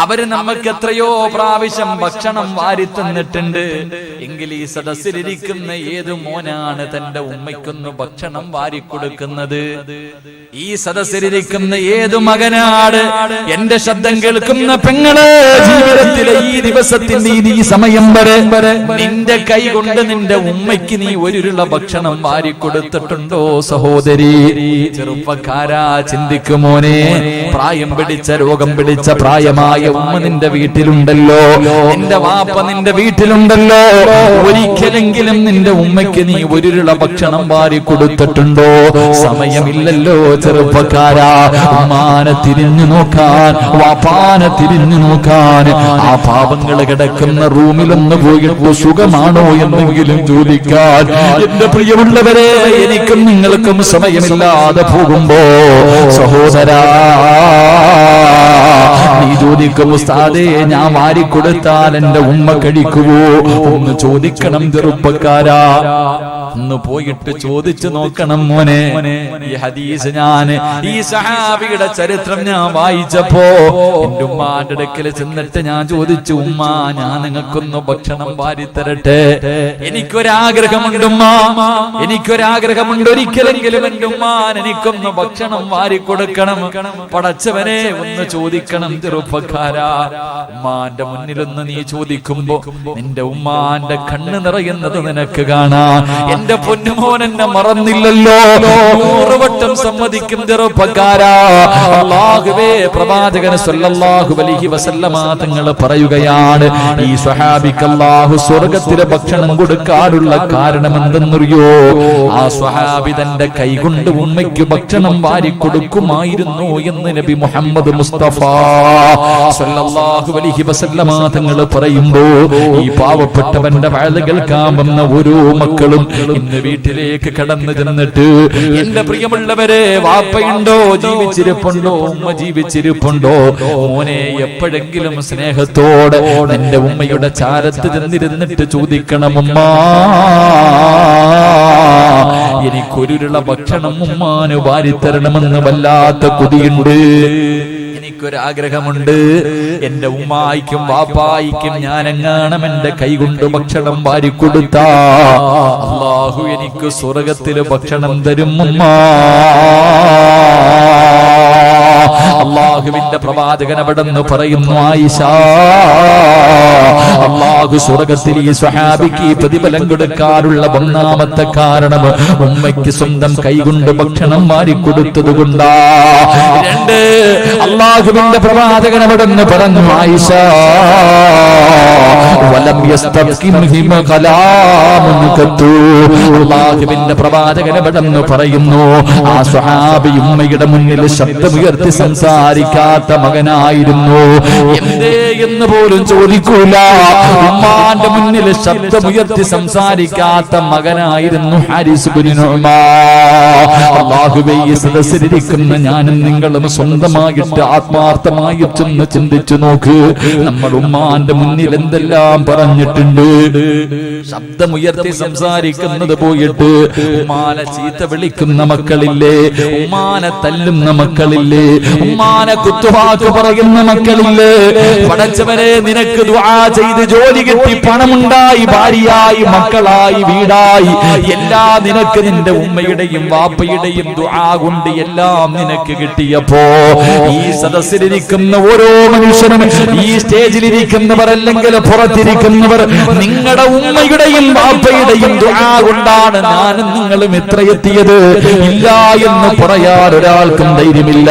S1: അവര് നമുക്ക് എത്രയോ പ്രാവശ്യം ഭക്ഷണം വാരി തന്നിട്ടുണ്ട്. എങ്കിൽ ഈ സദസ്സിലിരിക്കുന്ന ഏത് മോനാണ് തന്റെ ഉമ്മയ്ക്കൊന്ന് ഭക്ഷണം വാരി കൊടുക്കുന്നത്? ഈ സദസ്സിലിരിക്കുന്ന ഏതു മകനാണ്? എന്റെ ശബ്ദം കേൾക്കുന്ന പെങ്ങള്, ജീവിതത്തിലെ ഈ ദിവസത്തിന്റെ ഈ സമയം വരെ നിന്റെ കൈ കൊണ്ട് നിന്റെ ഉമ്മയ്ക്ക് നീ ഒരുരുള ഭക്ഷണം വാരി കൊടുത്തിട്ടുണ്ടോ? സഹോദരി, ചെറുപ്പക്കാരാ, ചിന്തിക്കുമോനെ. പ്രായം പിടിച്ച, രോഗം പിടിച്ച പ്രായമായ ഉമ്മ നിന്റെ വീട്ടിലുണ്ടല്ലോ, നിന്റെ വാപ്പ നിന്റെ വീട്ടിലുണ്ടല്ലോ. ഒരിക്കലെങ്കിലും നിന്റെ ഉമ്മയ്ക്ക് നീ ഒരുരുള ഭക്ഷണം വാരി കൊടുത്തിട്ടുണ്ടോ? സമയമില്ലല്ലോ ചെറുപ്പക്കാരാ. ഉമ്മാനെ തിരിഞ്ഞു നോക്കാൻ, വാപ്പാനെ തിരിഞ്ഞു നോക്കാൻ, ആ പാപങ്ങൾ കിടക്കുന്ന റൂമിലൊന്ന് പോയിട്ട് സുഖമാണോ എന്നെങ്കിലും ചോദിക്കാൻ എന്റെ പ്രിയമുള്ളവരെ, എനിക്കും നിങ്ങൾക്കും സമയമില്ലാതെ പോകുമ്പോ, സഹോദരാ, നീ ചോദിക്കും, ഉസ്താദേ, ഞാൻ വാരിക്കൊടുത്താൽ എന്റെ ഉമ്മ കഴിക്കുവോ? ഒന്ന് ചോദിക്കണം ചെറുപ്പക്കാരാ, ഒന്ന് പോയിട്ട് ചോദിച്ചു നോക്കണം മോനെ. ഈ ഹദീസ് ഈ സഹാബിയുടെ ചരിത്രം ഞാൻ വായിച്ചപ്പോ എന്റെ ഉമ്മാന്റെ അടുക്കൽ ചെന്നിട്ട് ഞാൻ ചോദിച്ചു, ഉമ്മ, ഞാൻ നിങ്ങൾക്കൊന്ന് ഭക്ഷണം വാരി തരട്ടെ? എനിക്കൊരാഗ്രഹമുണ്ട് ഉമ്മ, എനിക്കൊരാഗ്രഹമുണ്ട്. ഒരിക്കലെങ്കിലും എന്റെ ഉമ്മാൻ എനിക്കൊന്ന് ഭക്ഷണം വാരി കൊടുക്കണം. പടച്ചവനെ, ഒന്ന് ചോദിക്കണം ചെറുപ്പക്കാരാ. ഉമ്മാന്റെ മുന്നിലൊന്ന് നീ ചോദിക്കുമ്പോ നിന്റെ ഉമ്മാന്റെ കണ്ണ് നിറയുന്നത് നിനക്ക് കാണാം. എന്റെ പൊന്നുമോൻ എന്നെ മറന്നില്ലല്ലോ. 100 വട്ടം സമ്മതിക്കും ചെറുപ്പക്കാരാ. അല്ലാഹുവേ, പ്രവാചകൻ സല്ലല്ലാഹു അലൈഹി വസല്ലമ തങ്ങൾ പറയുകയാണ്, ഈ സ്വഹാബിക്ക് അല്ലാഹു സ്വർഗ്ഗത്തിലെ ഭക്ഷണം കൊടുക്കാനുള്ള കാരണം എന്തെന്നറിയോ? ആ സ്വഹാബി തന്റെ കൈകൊണ്ട് ഉമ്മയ്ക്ക് ഭക്ഷണം വാരി കൊടുക്കുമായിരുന്നു എന്ന് നബി മുഹമ്മദ് മുസ്തഫ സല്ലല്ലാഹു അലൈഹി വസല്ലമ തങ്ങൾ പറയുമ്പോ, ഈ പാവപ്പെട്ടവന്റെ വഅദ് കേൾക്കാൻ വന്ന ഓരോ മക്കളും ഇന്ന് വീട്ടിലേക്ക് കടന്നു ചെന്നിട്ട്, എന്റെ പ്രിയമുള്ളവരെ, വാപ്പയുണ്ടോ, ജീവിച്ചിരിപ്പുണ്ടോ, ഉമ്മ ജീവിച്ചിരിപ്പുണ്ടോ? മോനെ, എപ്പോഴെങ്കിലും സ്നേഹത്തോടെ നിന്റെ ഉമ്മയുടെ ചാരത്ത് ചെന്നിരുന്നിട്ട് ചോദിക്കണം, ഉമ്മ, എനിക്കൊരുരുള ഭക്ഷണം ഉമ്മാന് വാരിത്തരണമെന്ന് വല്ലാത്ത കൊതിയുണ്ട്, എനിക്കൊരാഗ്രഹമുണ്ട്. എന്റെ ഉമ്മായിക്കും വാപ്പായിക്കും ഞാനെങ്ങാണം എന്റെ കൈകൊണ്ട് ഭക്ഷണം വാരിക്കൊടുത്താ അല്ലാഹു എനിക്ക് സ്വർഗ്ഗത്തില് ഭക്ഷണം തരും ഉമ്മ. അല്ലാഹുവിന്റെ പ്രവാചകൻ അവിടെന്ന് പറയുന്നു, ആയിഷ, അല്ലാഹു സ്വർഗ്ഗത്തിൽ ഈ സ്വഹാബിക്ക് പ്രതിഫലം കൊടുക്കാനുള്ള ഒന്നാമത്തെ കാരണം ഉമ്മയ്ക്ക് സ്വന്തം കൈകൊണ്ട് ഭക്ഷണം വാരിക്കൊടുത്തത് കൊണ്ടാ. 2, അല്ലാഹുവിന്റെ പ്രവാചകൻ അവിടെന്ന് പറഞ്ഞു, ആയിഷ, വലം യസ്തഖിംഹിമ കലാമുൻ ഖത്തു. അല്ലാഹുവിന്റെ പ്രവാചകൻ അവിടെന്ന് പറയുന്നു, ആ സ്വഹാബി ഉമ്മയുടെ മുന്നിൽ ശബ്ദമുയർത്തി സംസാരിക്കാത്ത മകനായിരുന്നു. എന്തേ എന്ന് പോലും ചോദിക്കൂല. ഉമ്മാന്റെ മുന്നിൽ ശബ്ദമുയർത്തി സംസാരിക്കാത്ത മകനായിരുന്നു ഹാരിസ് ഇബ്നു നുഅ്മാൻ. അല്ലാഹുവേ, ഈ സദസ്സിലിരിക്കുന്ന ഞാനും നിങ്ങളും സ്വന്തമായിട്ട് ആത്മാർത്ഥമായി ചെന്ന് ചിന്തിച്ചു നോക്ക്. നമ്മൾ ഉമ്മാന്റെ മുന്നിൽ എന്തെല്ലാം പറഞ്ഞു. പറഞ്ഞിട്ടുണ്ട്. ശബ്ദമുയർത്തി സംസാരിക്കുന്നത് പോയിട്ട് ഉമ്മാനെ ചീത്ത വിളിക്കുന്ന മക്കളില്ലേ, ഉമ്മാനെ തല്ലുന്ന മക്കളില്ലേ, ഉമ്മാനെ കുത്തുവാക്ക് പറയുന്ന മക്കളില്ലേ? പടച്ചവനെ, നിനക്ക് ദുആ ചെയ്ത് ജോലി കിട്ടി, പണമുണ്ടായി, ഭാര്യയായി, മക്കളായി, വീടായി, എല്ലാം നിനക്ക് നിന്റെ ഉമ്മയുടെയും വാപ്പയുടെയും ദുആ കൊണ്ട് എല്ലാം നിനക്ക് കിട്ടിയപ്പോ ഈ സദസ്സിലിരിക്കുന്ന ഓരോ മനുഷ്യനും, ഈ സ്റ്റേജിലിരിക്കുന്നവർ അല്ലെങ്കിൽ പുറത്തിരിക്കുന്നവർ, നിങ്ങളുടെ ഉമ്മയുടെയും വാപ്പയുടെയും ദുആ കൊണ്ടാണ് ഞാനും നിങ്ങളും എത്രയെത്തിയത്. ഇല്ല എന്ന് പറയാൻ ഒരാൾക്കും ധൈര്യമില്ല.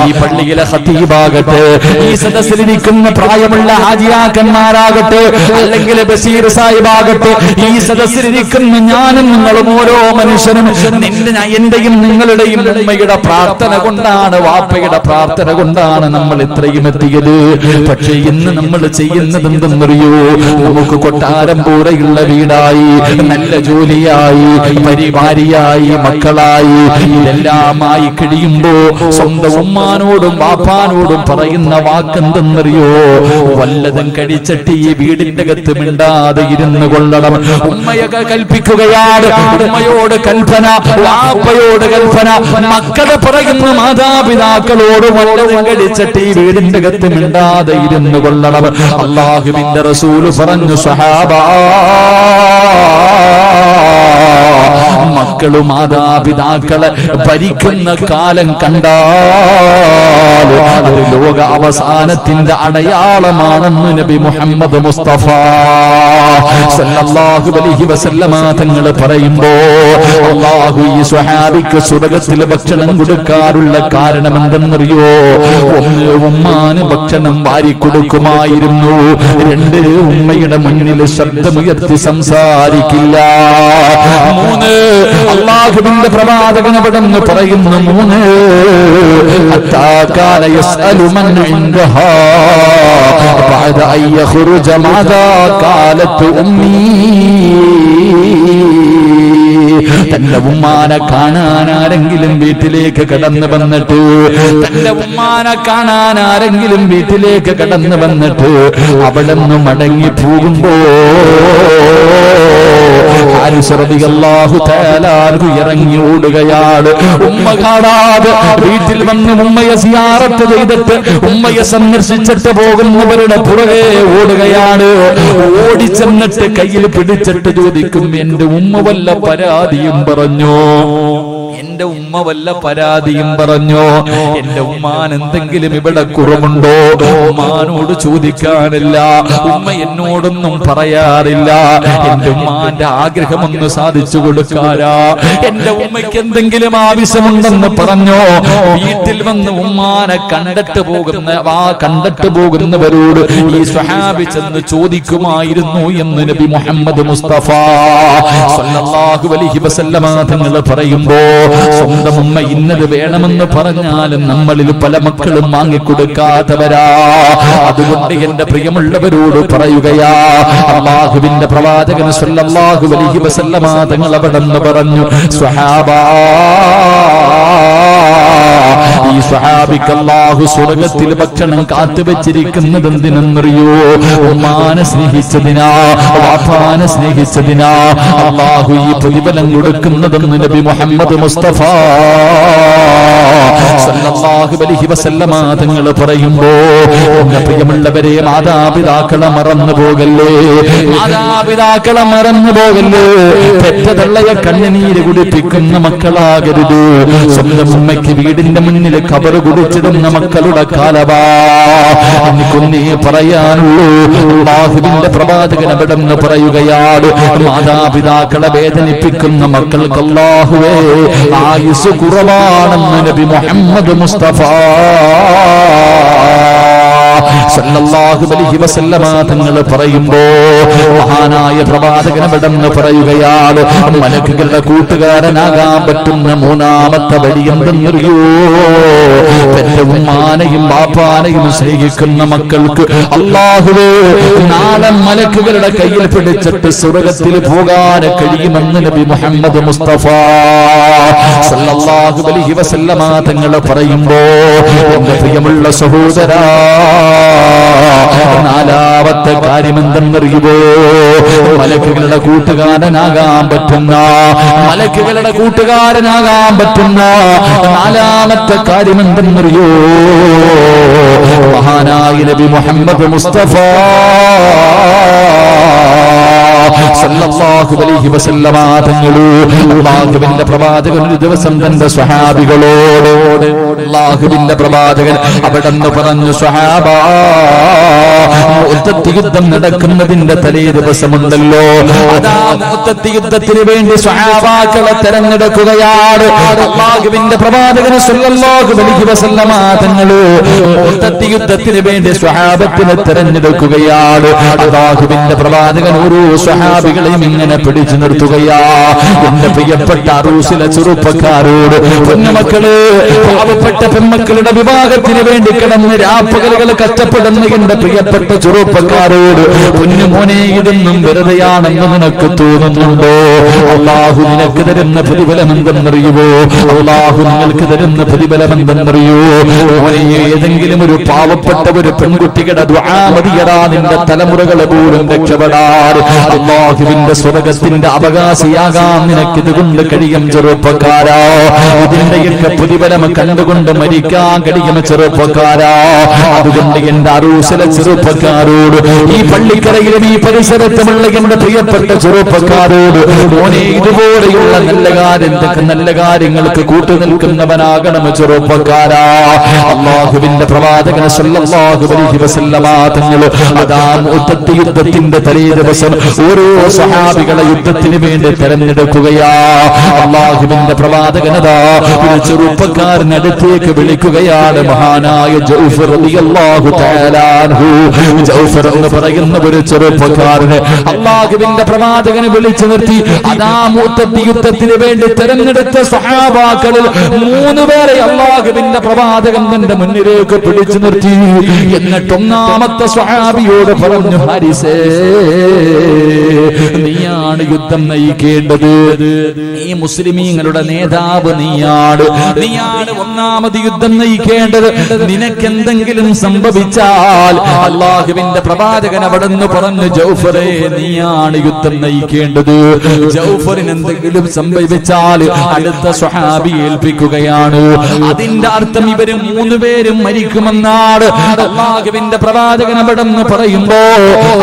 S1: ഈ പള്ളിയിലെ ഖതീബാകട്ടെ, ഈ സദസ്സിലിരിക്കുന്ന പ്രായമുള്ള ഹാജിയാക്കന്മാരാകട്ടെ, അല്ലെങ്കിൽ ബഷീർ സാഹിബാകട്ടെ, ഈ സദസ്സിലിരിക്കുന്ന ഞാനും നിങ്ങളും ഓരോ മനുഷ്യനും എന്റെയും നിങ്ങളുടെയും ഉമ്മയുടെ പ്രാർത്ഥന കൊണ്ടാണ്, വാപ്പയുടെ പ്രാർത്ഥന കൊണ്ടാണ് നമ്മൾ ഇത്രയും എത്തിയത്. പക്ഷേ ഇന്ന് നമ്മൾ ചെയ്യുന്നത് എന്തെന്നറിയോ? നമുക്ക് കൊട്ടാരം പോലെയുള്ള വീടായി, നല്ല ജോലിയായി, പരിവാരിയായി, മക്കളായി, ഇതെല്ലാമായി കഴിയുമ്പോ സ്വന്തം ഉമ്മാനോടും വാപ്പാനോടും പറയുന്ന വാക്കെന്തെന്നറിയോ? വല്ലതും കഴിച്ചിട്ട് ഈ വീടിന്റെ അകത്ത് മിണ്ടാതെ ഇരുന്ന് കൊള്ളണം. ഉമ്മയൊക്കെ കൽപ്പിക്കുകയാണ്, ഉമ്മയോട് കൽപ്പന, വാപ്പയോട് കൽപ്പന, മക്കളെ പറയുന്ന മാതാപിതാക്കളോട് വല്ലതും കഴിച്ചിട്ട് ഈ വീടിന്റെ അകത്ത് മിണ്ടാതെ ഇരുന്ന് കൊള്ളണം. അല്ലാഹുവിന്റെ റസൂല് പറഞ്ഞു, സഹാബാ, മക്കള് മാതാപിതാക്കളെ ഭരിക്കുന്ന കാലം കണ്ടാൽ ഒരു ലോക അവസാനത്തിന്റെ അടയാളമാണെന്ന് നബി മുഹമ്മദ് മുസ്തഫ സല്ലല്ലാഹു അലൈഹി വസല്ലമ തങ്ങൾ പറയുമ്പോ, അല്ലാഹു ഈ സ്വഹാബിക്ക് സ്വർഗ്ഗത്തിൽ ഭക്ഷണം കൊടുക്കാറുള്ള കാരണം എന്തെന്നറിയോ? ഒന്ന്, ഉമ്മാന് ഭക്ഷണം വാരി കൊടുക്കുമായിരുന്നു. രണ്ട്, ഉമ്മയുടെ മുന്നിൽ ശബ്ദമുയർത്തി സംസാരിക്കില്ല. മൂന്ന്, അല്ലാഹുവിന്റെ പ്രവാചകൻ അവിടെന്ന് പറയുന്നു, മൂന്ന്, അത്താകാല യസ്അലു മൻ ഇൻദഹാ ബഅദ അൻ യഖ്റുജ മാദാ ഖാലത് ഉമ്മീ. തന്റെ ഉമ്മാനെ കാണാൻ ആരെങ്കിലും വീട്ടിലേക്ക് കടന്നു വന്നിട്ട്, തന്റെ ഉമ്മാനെ കാണാൻ ആരെങ്കിലും വീട്ടിലേക്ക് കടന്നു വന്നിട്ട് അവിടെ നിന്ന് മടങ്ങി പോകുമ്പോ ഇറങ്ങി ഓടുകയാണ്. ഉമ്മ കാണാതെ വീട്ടിൽ വന്ന് ഉമ്മയെ സിയാറത്ത് ചെയ്തിട്ട് ഉമ്മയെ സന്ദർശിച്ചിട്ട് പോകുന്നവരുടെ പുറകെ ഓടുകയാണ്. ഓടിച്ചെന്നിട്ട് കയ്യിൽ പിടിച്ചിട്ട് ചോദിക്കും, എന്റെ ഉമ്മ വല്ല പരാതിയും പറഞ്ഞോ? എന്റെ ഉമ്മ വല്ല പരാതിയും പറഞ്ഞോ? എന്റെ ഉമ്മാൻ എന്തെങ്കിലും ഇവിടെ കുറവുണ്ടോ? ഉമ്മാനോട് ചോദിക്കാനില്ല, ഉമ്മ എന്നോടൊന്നും പറയാറില്ല. എന്റെ ഉമ്മാന്റെ ആഗ്രഹമൊന്ന് സാധിച്ചു കൊടുക്കാരാ? എന്റെ ഉമ്മയ്ക്ക് എന്തെങ്കിലും ആവശ്യമുണ്ടെന്ന് പറഞ്ഞോ? വീട്ടിൽ വന്ന് ഉമ്മാനെ കണ്ടിട്ട് പോകുന്നവരോട് ഈ സ്വഹാബി ചെന്ന് ചോദിക്കുമായിരുന്നു എന്ന് നബി മുഹമ്മദ് മുസ്തഫ സല്ലല്ലാഹു അലൈഹി വസല്ലമ തങ്ങൾ പറയുമ്പോ, സ്വന്തം ഉമ്മ ഇന്നത് വേണമെന്ന് പറഞ്ഞാലും നമ്മളിൽ പല മക്കളും വാങ്ങിക്കൊടുക്കാത്തവരാ. അതുകൊണ്ട് എന്റെ പ്രിയമുള്ളവരോട് പറയുകയാ, അല്ലാഹുവിന്റെ പ്രവാചകൻ സല്ലല്ലാഹു അലൈഹി വസല്ലമ തങ്ങൾ അവിടെന്ന് പറഞ്ഞു, സ്വഹാബാ, ഈ സ്വഹാബിക്ക് അല്ലാഹു സ്വർഗ്ഗത്തിൽ ഭക്ഷണം കാത്തുവെച്ചിരിക്കുന്നത് എന്തിനെന്നറിയോ? ഉമ്മാനെ സ്നേഹിച്ചതിനാ, വാപ്പാനെ സ്നേഹിച്ചതിനാ അല്ലാഹു ഈ പ്രതിഫലം കൊടുക്കുന്നതെന്ന് നബി മുഹമ്മദ് മുസ്തഫ സല്ലല്ലാഹു അലൈഹി വസല്ലമ തങ്ങൾ പറയുമ്പോ, എന്റെ പ്രിയമുള്ളവരെ, മാതാപിതാക്കളെ മറന്നു പോകല്ലേ, മാതാപിതാക്കളെ മറന്നു പോകല്ലേ. പെറ്റതള്ളയെ കണ്ണുനീര് കുടിപ്പിക്കുന്ന മക്കളാകരുത്. സ്വന്തം ഉമ്മയ്ക്ക് വീടിന്റെ മുന്നിൽ ഖബറ് കുടിച്ചിടുന്ന മക്കളുടെ കാലവാ. എനിക്കൊന്നേ പറയാനുള്ളൂ, അല്ലാഹുവിന്റെ പ്രവാചകൻ അവിടെന്ന് പറയുകയാണ്, മാതാപിതാക്കളെ വേദനിപ്പിക്കുന്ന മക്കൾക്ക് അല്ലാഹുവേ ആയുസ് കുറവാണെന്ന് നബി മുഹമ്മദ് മുസ്തഫ സല്ലല്ലാഹു അലൈഹി വസല്ലമ തങ്ങൾ പറയുമ്പോ, മഹാനായ പ്രവാചകൻ അവിടെന്ന് പറയുകയാണ്, മലക്കുകളുടെ കൂട്ടുകാരനാകാൻ പറ്റുന്ന മൂന്നാമത്തെ വഴി എന്തെന്നറിയോ? പെറ്റ ഉമ്മാനെയും ബാപ്പാനെയും സ്നേഹിക്കുന്ന മക്കൾക്ക് അല്ലാഹുവേ നാളെ മലക്കുകളുടെ കയ്യിൽ പിടിച്ചിട്ട് സ്വർഗ്ഗത്തിൽ പോകാൻ കഴിയുമെന്ന് നബി മുഹമ്മദ് മുസ്തഫ സല്ലല്ലാഹു അലൈഹി വസല്ലമ തങ്ങൾ പറയുമ്പോ, എന്റെ പ്രിയമുള്ള സഹോദരാ, നാലാമത്തെ കാര്യം എന്തെന്നറിയുമോ? മലക്കുകളുടെ കൂട്ടുകാരനാകാൻ പറ്റുന്ന നാലാമത്തെ കാര്യം എന്തെന്നറിയോ? മഹാനായ നബി മുഹമ്മദ് മുസ്തഫ സല്ലല്ലാഹു അലൈഹി വസല്ലമ തങ്ങളെ അല്ലാഹുവിന്റെ പ്രവാചകൻ ഒരു ദിവസം തന്റെ സ്വഹാബികളോട് അല്ലാഹുവിന്റെ പ്രവാചകൻ അവിടെന്ന് പറഞ്ഞു, സ്വഹാബാ, മുഅ്തത്ത് യുദ്ധം നടക്കുന്നതിന്റെ തലേ ദിവസമുണ്ടല്ലോ, അതാ മുഅ്തത്ത് യുദ്ധത്തിന് വേണ്ടി സ്വഹാബാക്കളെ തെരഞ്ഞെടുക്കുകയാണ്. അല്ലാഹുവിന്റെ പ്രവാചകൻ സല്ലല്ലാഹു അലൈഹി വസല്ലമ തങ്ങളെ മുഅ്തത്ത് യുദ്ധത്തിന് വേണ്ടി സ്വഹാബത്തിനെ തെരഞ്ഞെടുക്കുകയാണ്. അല്ലാഹുവിന്റെ പ്രവാചകൻ ഓരോ സ്വഹാബികളെയും ഇങ്ങനെ പിടിച്ചു നിർത്തുകയാ. എന്റെ പ്രിയപ്പെട്ട അറൂസിലെ ചെറുപ്പക്കാരോട്, പൊന്നുമക്കള്, പാവപ്പെട്ട പെൺമക്കളുടെ വിവാഹത്തിന് വേണ്ടി കിടന്ന് രാപ്പകലുകൾ കഷ്ടപ്പെടുന്ന എന്റെ പ്രിയപ്പെട്ട ചെറുപ്പക്കാരോട്, പൊന്നുമോനെ, ഇതൊന്നും വെറുതെയാണെന്ന് നിനക്ക് തോന്നുന്നുണ്ടോ? അല്ലാഹു നിനക്ക് തരുന്ന പ്രതിഫലം എന്തെന്നറിയുമോ? അല്ലാഹു നിങ്ങൾക്ക് തരുന്ന പ്രതിഫലം എന്തെന്നറിയോ? മോനെ, ഏതെങ്കിലും ഒരു പാവപ്പെട്ട ഒരു പെൺകുട്ടിയുടെ ദുആ മതിയടാ നിന്റെ തലമുറകൾ പോലും രക്ഷപ്പെടാൻ. അല്ലാഹുവിന്റെ സ്വർഗ്ഗത്തിന്റെ അവകാശിയാകാൻ നിനക്ക് ഇതുകൊണ്ട് കഴിയും ചെറുപ്പക്കാരാ. ഇതിന്റെയൊക്കെ പ്രതിഫലം കണ്ടുകൊണ്ട് മരിക്കാൻ കഴിയും ചെറുപ്പക്കാരാ. അതുകൊണ്ട് എന്റെ അറൂസിലെ ചെറുപ്പക്കാരോട്, ഈ പള്ളിക്കരയിലും ഈ പരിസരത്തുമുള്ള എന്റെ പ്രിയപ്പെട്ട ചെറുപ്പക്കാരോട്, മോനെ, ഇതുപോലെയുള്ള നല്ല കാര്യങ്ങൾക്ക് കൂട്ടുനിൽക്കുന്നവനാകണം ചെറുപ്പക്കാരാ. അല്ലാഹുവിന്റെ പ്രവാചകൻ സല്ലല്ലാഹു അലൈഹി വസല്ലമ തങ്ങൾ അതാ മുഅ്തത്ത് യുദ്ധത്തിന്റെ തലേ ദിവസം ഓരോ സ്വഹാബികളെ യുദ്ധത്തിന് വേണ്ടി തെരഞ്ഞെടുക്കുകയാ. അല്ലാഹുവിന്റെ പ്രവാചകനതാ ഒരു ചെറുപ്പക്കാരനടുത്തേക്ക് വിളിക്കുകയാണ്. മഹാനായ ജൗഫർ റളിയല്ലാഹു തആല അൻഹു, ജൗഫർ എന്ന് പറയുന്ന ഒരു ചെറുപ്പക്കാരനെ അല്ലാഹുവിന്റെ പ്രവാചകനെ വിളിച്ചു നിർത്തി. അതാ മുഅ്തത്ത് യുദ്ധത്തിന് വേണ്ടി തെരഞ്ഞെടുത്ത സ്വഹാബാക്കളിൽ 3 പേരെ അല്ലാഹുവിന്റെ പ്രവാചകൻ തന്റെ മുന്നിലേക്ക് പിടിച്ചു നിർത്തി. എന്നിട്ട് ഒന്നാമത്തെ സ്വഹാബിയോട് പറഞ്ഞു, ഹാരിസേ, നീയാണ് യുദ്ധം നയിക്കേണ്ടത്. ഈ മുസ്ലിമീങ്ങളുടെ നേതാവ് നീയാണ് ഒന്നാമത് യുദ്ധം നയിക്കേണ്ടത്. നിനക്കെന്തെങ്കിലും സംഭവിച്ചാൽ, അല്ലാഹുവിന്റെ പ്രവാചകൻ അവിടെന്ന് പറഞ്ഞു, ജൗഫറെ, നീയാണ് യുദ്ധം നയിക്കേണ്ടത്. ജൗഫറിന് എന്തെങ്കിലും സംഭവിച്ചാൽ അടുത്ത സ്വഹാബി ഏൽപ്പിക്കുകയാണ്. അതിന്റെ അർത്ഥം ഇവര് 3 പേരും മരിക്കുമെന്നാണ് അല്ലാഹുവിന്റെ പ്രവാചകൻ അവിടെന്ന് പറയുമ്പോ,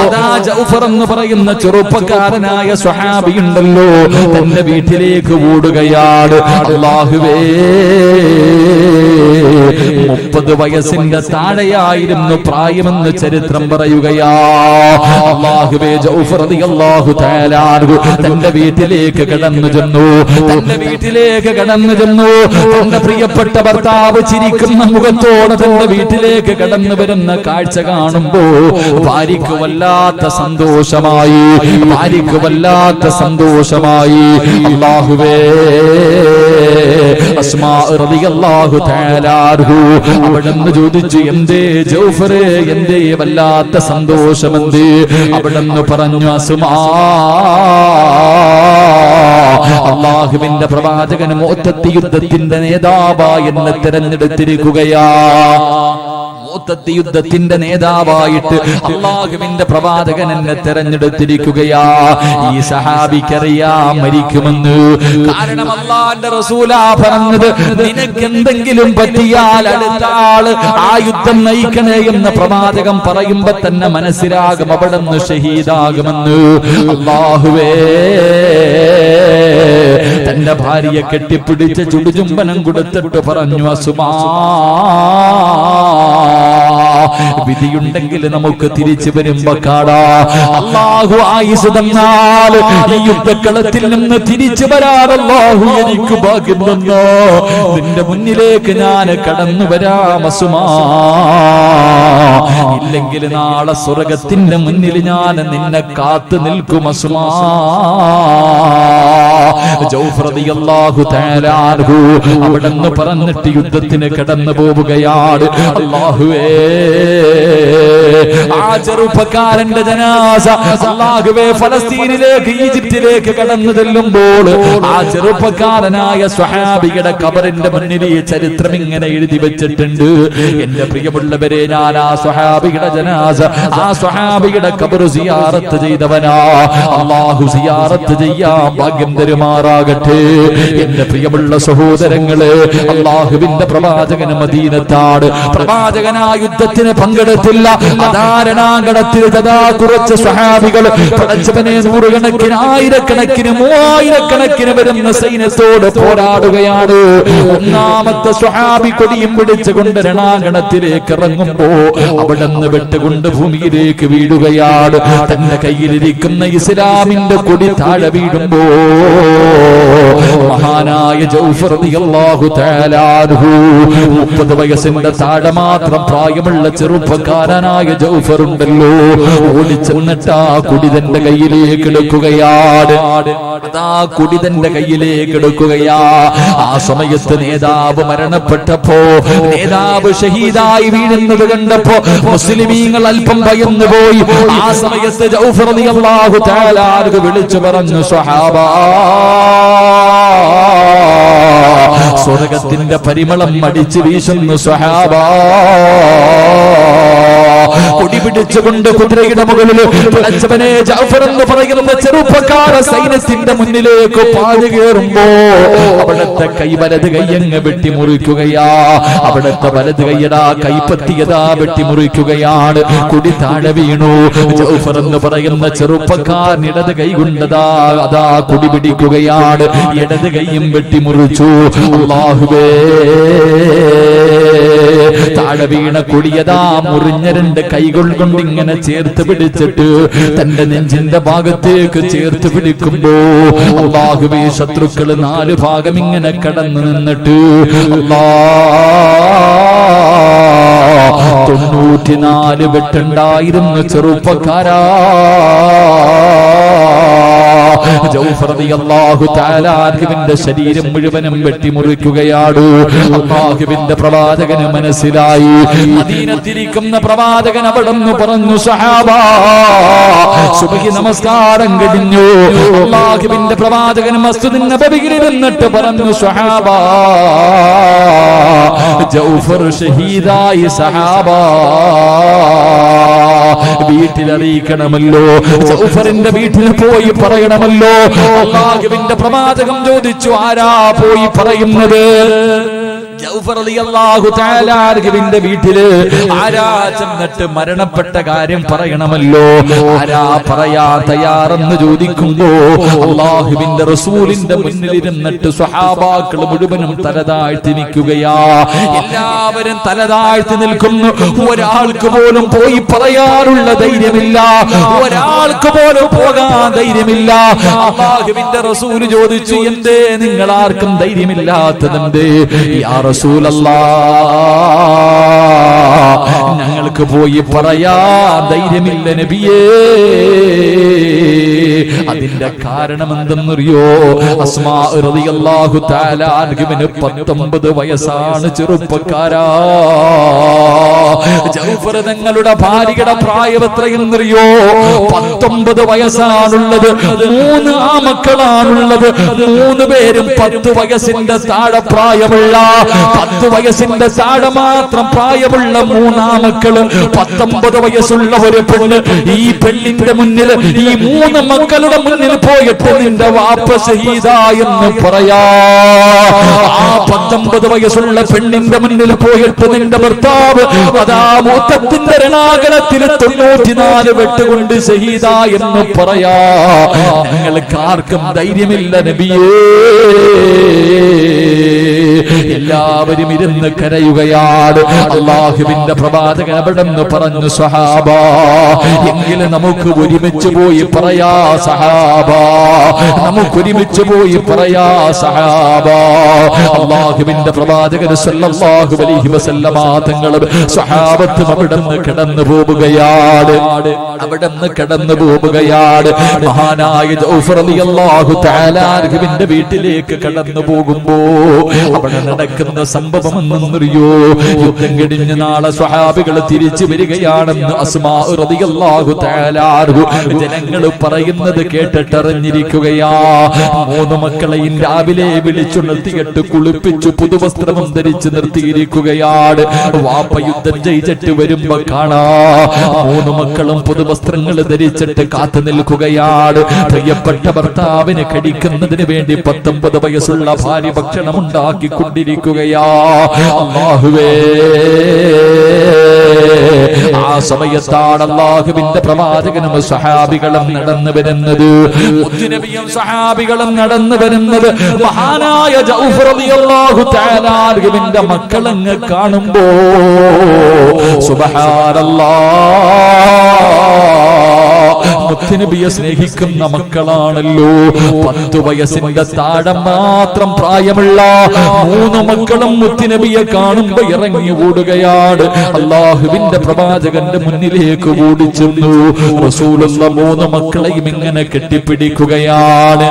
S1: അതാ ജൗഫർ എന്ന് പറയുന്ന ചെറുപ്പക്കാരനായ സ്വഹാബി ഉണ്ടല്ലോ, തന്റെ വീട്ടിലേക്ക് ഓടുകയാണ്. അല്ലാഹുവേ, 30 വയസ്സിന്റെ താഴെയായിരുന്നു പ്രായമെന്ന് ചരിത്രം പറയുകയാ. അല്ലാഹുവേ, ജൗഫർ റളിയല്ലാഹു തആല അൻഹു തന്റെ വീട്ടിലേക്ക് കടന്നു ചെന്നു. തന്റെ പ്രിയപ്പെട്ട ഭർത്താവ് ചിരിക്കുന്ന മുഖത്തോടെ തന്റെ വീട്ടിലേക്ക് കടന്നു വരുന്ന കാഴ്ച കാണുമ്പോ ഭാര്യയ്ക്ക് വല്ലാത്ത സന്തോഷമായി. അല്ലാഹുവേ, അസ്മാ റളിയല്ലാഹു തആല അൻഹു അവിടെന്ന് ചോദിച്ചു, എന്തേ ജൗഫറേ, എന്തേ വല്ലാത്ത സന്തോഷമെന്തേ? അവിടെന്ന് പറഞ്ഞു, അസ്മാ, അല്ലാഹുവിന്റെ പ്രവാചകൻ മുഅ്തത്ത് യുദ്ധത്തിന്റെ നേതാവായി എന്നെ തെരഞ്ഞെടുത്തിരിക്കുകയാ. മുഅ്തത്ത് യുദ്ധത്തിന്റെ നേതാവായിട്ട് അല്ലാഹുവിന്റെ പ്രവാചകൻ എന്നെ തെരഞ്ഞെടുത്തിരിക്കുകയാ. ഈ സഹാബിക്കറിയാം മരിക്കുമെന്ന്. കാരണം അല്ലാഹുവിന്റെ റസൂലാ പറഞ്ഞത്, നിനക്ക് എന്തെങ്കിലും പറ്റിയാൽ അടുത്ത ആള് ആ യുദ്ധം നയിക്കണേ എന്ന് പ്രവാചകൻ പറയുമ്പോ തന്നെ മനസ്സിലാകും അവിടുന്ന് ഷഹീദാകുമെന്ന്. അല്ലാഹുവേ, തന്റെ ഭാര്യയെ കെട്ടിപ്പിടിച്ച് ചുടുചുംബനം കൊടുത്തിട്ട് പറഞ്ഞു, അസുമാ, വിധിയുണ്ടെങ്കിൽ നമുക്ക് തിരിച്ചു വരുമ്പോ കാണാ. അല്ലാഹു ആയുസ് തന്നാൽ ഈ യുദ്ധക്കളത്തിൽ നിന്ന് തിരിച്ചു വരാൻ അല്ലാഹു എനിക്ക് ഭാഗ്യം തന്നോ. നിന്റെ മുന്നിലേക്ക് ഞാൻ കടന്നു വരാം അസുമാ. ഇല്ലെങ്കിൽ നാളെ സ്വർഗത്തിന്റെ മുന്നിൽ ഞാൻ നിന്നെ കാത്തു നിൽക്കും അസുമാ. ജൗഫർ റളിയല്ലാഹു തആല അൻഹു അവിടെന്ന് പറഞ്ഞിട്ട് യുദ്ധത്തിന് കടന്നു പോവുകയാണ്. അല്ലാഹുവേ, ആ ചെറുപ്പക്കാരന്റെ ജനാസ അല്ലാഹുവേ ഫലസ്തീനിലേക്ക് ഈജിപ്തിലേക്ക് കടന്നു ചെല്ലുമ്പോൾ ആ ചെറുപ്പക്കാരനായ സ്വഹാബിയുടെ ഖബറിന്റെ മുന്നിൽ ഈ ചരിത്രം ഇങ്ങനെ എഴുതി വെച്ചിട്ടുണ്ട്. എന്റെ പ്രിയമുള്ളവരെ, ഞാൻ ആ സ്വഹാബിയുടെ ജനാസ, ആ സ്വഹാബിയുടെ ഖബർ സിയാറത്ത് ചെയ്തവനാ. അല്ലാഹു സിയാറത്ത് ചെയ്യാൻ ഭാഗ്യം തരുമാറാകട്ടെ. എന്റെ പ്രിയമുള്ള സഹോദരങ്ങളെ, അല്ലാഹുവിന്റെ പ്രവാചകൻ മദീനത്താണ്. പ്രവാചകനാ യുദ്ധത്തിന് പങ്കെടുത്തില്ല. അധാരണാങ്കണത്തിൽ തഥാ കുറച്ച് സ്വഹാബികൾ പടച്ചവനെ നൂറുകണക്കിന് ആയിരക്കണക്കിന് മൂവായിരക്കണക്കിന് വരുന്ന സൈന്യത്തോട് പോരാടുകയാണ്. ഒന്നാമത്തെ സ്വഹാബി കൊടിയും പിടിച്ചുകൊണ്ട് രണാങ്കണത്തിലേക്ക് ഇറങ്ങുമ്പോ അവിടെ നിന്ന് വെട്ടുകൊണ്ട് ഭൂമിയിലേക്ക് വീഴുകയാണ്. തന്റെ കയ്യിലിരിക്കുന്ന ഇസ്ലാമിന്റെ കൊടി താഴെ വീഴുമ്പോ മഹാനായ ജൗഫർ റളിയല്ലാഹു തആല അൻഹു 30 വയസ്സിന്റെ താഴെ മാത്രം പ്രായമുള്ള ചെറുപ്പക്കാരനായ ജൗഫർ ഉണ്ടല്ലോ, ഓടിച്ചെന്നിട്ട് ആ കുടി തന്റെ കയ്യിലേക്ക് എടുക്കുകയാണ്. ആ കുടി തന്റെ കയ്യിലേക്ക് എടുക്കുകയാ. ആ സമയത്ത് നേതാവ് മരണപ്പെട്ടപ്പോ, നേതാവ് ഷഹീദായി വീഴുന്നത് കണ്ടപ്പോ മുസ്ലിമീങ്ങൾ അല്പം ഭയന്നു പോയി. ആ സമയത്ത് ജൗഫർ റളിയല്ലാഹു തആല അൻഹു വിളിച്ചു പറഞ്ഞു, സ്വഹാബാ, സ്വർഗത്തിന്റെ പരിമളം അടിച്ചു വീശുന്നു സ്വഹാബാ. കൊടി പിടിച്ചുകൊണ്ട് കുതിരയുടെ മുകളിൽ പടച്ചവനെ ജഅഫർ എന്ന് പറയുന്ന ചെറുപ്പക്കാര സൈന്യത്തിന്റെ മുന്നിലേക്ക് പാഞ്ഞു കയറുമ്പോ അവിടുത്തെ കൈ വലത് കൈയങ്ങ് വെട്ടിമുറിക്കുകയാ. അവിടുത്തെ വലത് കൈയടാ കൈപ്പത്തിയതാ വെട്ടിമുറിക്കുകയാണ്. കൊടി താഴെ വീണു. ജഅഫർ എന്ന് പറയുന്ന ചെറുപ്പക്കാരൻ ഇടത് കൈ കൊണ്ടതാ അതാ കൊടി പിടിക്കുകയാണ്. ഇടത് കൈയും വെട്ടിമുറിച്ചു. അല്ലാഹുവേ, താഴെ വീണ കൊടിയതാ മുറിഞ്ഞ രണ്ട് കൈകൾ കൊണ്ട് ഇങ്ങനെ ചേർത്ത് പിടിച്ചിട്ട് തന്റെ നെഞ്ചിന്റെ ഭാഗത്തേക്ക് ചേർത്ത് പിടിക്കുമ്പോ അല്ലാഹുവേ, ശത്രുക്കൾ 4 ഭാഗം ഇങ്ങനെ കടന്നു നിന്നിട്ട് 94 വെട്ടുണ്ടായിരുന്നു ചെറുപ്പക്കാരാ. ജൗഫർ റളിയല്ലാഹു തആല അൻഹുവിന്റെ ശരീരം മുഴുവനും വെട്ടിമുറിക്കുകയാണ്. അല്ലാഹുവിന്റെ പ്രവാചകന് മനസ്സിലായി. മദീനത്തിരിക്കുന്ന പ്രവാചകൻ അവിടുന്ന് പറഞ്ഞു, സഹാബാ, സുബ്ഹി നമസ്കാരം കഴിഞ്ഞു. അല്ലാഹുവിന്റെ പ്രവാചകൻ മസ്ജിദുൻ നബവിയിൽ നിന്നിട്ട് പറഞ്ഞു, സഹാബാ, ജൗഫർ ഷഹീദായി. സഹാബാ, വീട്ടിലറിയിക്കണമല്ലോ, ജൗഫറിന്റെ വീട്ടിൽ പോയി പറയണമല്ലോ. അല്ലാഹുവിന്റെ പ്രവാചകൻ ചോദിച്ചു, ആരാ പോയി പറയുന്നത്? ജൗഫർ റളിയല്ലാഹു തആല അൻഹുവിന്റെ വീട്ടില് ആരാ ചെന്നിട്ട് മരണപ്പെട്ട കാര്യം പറയണമല്ലോ? ആരാ പറയാ തയ്യാറെന്ന് ചോദിക്കുമ്പോ അല്ലാഹുവിന്റെ റസൂലിന്റെ മുന്നിലിരുന്നിട്ട് സ്വഹാബാക്കൾ മുഴുവനും തലതാഴ്ത്തി നിൽക്കുകയാ. എല്ലാവരും തലതാഴ്ത്തി നിൽക്കുന്നു. ഒരാൾക്ക് പോലും പോയി പറയാനുള്ള ധൈര്യമില്ല. ഒരാൾക്ക് പോലും പോകാൻ ധൈര്യമില്ല. അല്ലാഹുവിന്റെ റസൂല് ചോദിച്ചു, എന്തേ നിങ്ങൾ ആർക്കും ധൈര്യമില്ലാത്തതെന്തേ? യാ റസൂലല്ലാഹ്, ഞങ്ങൾക്ക് പോയി പറയാ ധൈര്യമില്ല നബിയേ. അതിന്റെ കാരണം എന്തെന്നറിയോ? അസ്മാ റളിയല്ലാഹു തആല അൻഹുവിന് 19 വയസ്സാണ്. ചെറുപ്പക്കാരാ, ജൗഫർ തങ്ങളുടെ ഭാര്യയുടെ പ്രായം എത്രയെന്നറിയോ? 19 വയസ്സാണുള്ളത്. 3 ആമക്കളാണുള്ളത്. 3 പേരും 10 വയസ്സിന്റെ താഴെ പ്രായമുള്ള, 10 വയസ്സിന്റെ താഴെ മാത്രം പ്രായമുള്ള 3 ആമക്കള്. 19 വയസ്സുള്ള ഒരു പെണ്ണ്. ഈ പെണ്ണിന്റെ മുന്നിൽ, ഈ 3 മക്കളുടെ മുന്നിൽ പോയിട്ട് നിന്റെ വാപ്പ ഷഹീദായെന്ന് പറയാ. ആ 19 വയസ്സുള്ള പെണ്ണിന്റെ മുന്നിൽ പോയിട്ട് നിന്റെ ഭർത്താവ് അതാ മൂത്തത്തിന്റെ രണാകണത്തിൽ 94 വെട്ടുകൊണ്ട് ഷഹീദായെന്ന് പറയാ. ഞങ്ങൾക്ക് ആർക്കും ധൈര്യമില്ല നബിയേ. എല്ലാവരും ഇരുന്ന് കരയുകയാണ്. അല്ലാഹുവിന്റെ പ്രവാചകൻ അവിടെന്ന് പറഞ്ഞു, സഹാബാ, എങ്കിലും നമുക്ക് ഒരുമിച്ച് പോയി പറയാ സഹാബാ, നമുക്ക് ഒരുമിച്ച് പോയി പറയാ സഹാബാ. അല്ലാഹുവിന്റെ പ്രവാചകൻ സല്ലല്ലാഹു അലൈഹി വസല്ലമ തങ്ങളും സഹാബത്തും അവിടെന്ന് കടന്നു പോവുകയാണ്. അവിടെന്ന് കടന്നു പോവുകയാണ്. മഹാനായ ജൗഫർ റളിയല്ലാഹു തആല അൻഹുവിന്റെ വീട്ടിലേക്ക് കടന്നു പോകുമ്പോ അവിടെ നടക്കുന്ന സംഭവം എന്നറിയോ? യുദ്ധം കഴിഞ്ഞ് നാളെ സ്വഹാബികൾ തിരിച്ചു വരികയാണെന്ന് അസ്മാ റളിയല്ലാഹു തആല ജനങ്ങൾ പറയുന്നത് കേട്ടിട്ടറിഞ്ഞിരിക്കുകയാ. 3 മക്കളെയും രാവിലെ വിളിച്ചുണർത്തിയിട്ട് കുളിപ്പിച്ചു പുതുവസ്ത്രവും ധരിച്ച് നിർത്തിയിരിക്കുകയാണ്. വാപ്പ യുദ്ധം ജയിച്ചിട്ട് വരുമ്പോ കാണാ 3 മക്കളും പുതുവസ്ത്രങ്ങൾ ധരിച്ചിട്ട് കാത്തു നിൽക്കുകയാണ്. പ്രിയപ്പെട്ട ഭർത്താവിന് കഴിക്കുന്നതിന് വേണ്ടി 19 വയസ്സുള്ള ഭാര്യ ഭക്ഷണം ഉണ്ടാക്കിക്കൊണ്ടിരിക്കുകയാ. അല്ലാഹുവേ, ആ സമയത്താണ് അല്ലാഹുവിന്റെ പ്രവാചകനും സ്വഹാബികളും നടന്നു വരുന്നത്. മുത്തുനബിയും സ്വഹാബികളും നടന്നു വരുന്നത് മഹാനായ ജൗഫർ റളിയല്ലാഹു തആല അൻഹുവിന്റെ മക്കളങ്ങ് കാണുമ്പോ സുബ്ഹാനല്ലാഹ്, മുത്തുനബിയെ സ്നേഹിക്കുന്ന മക്കളാണല്ലോ. 10 വയസ്സിന്റെ താഴെ മാത്രം പ്രായമുള്ള 3 മക്കളും മുത്തുനബിയെ കാണുമ്പോ ഇറങ്ങി ഓടുകയാണ്. അല്ലാഹുവിന്റെ പ്രവാചകന്റെ മുന്നിലേക്ക് ഓടിച്ചെന്നു. റസൂലുള്ള 3 മക്കളെയും ഇങ്ങനെ കെട്ടിപ്പിടിക്കുകയാണ്.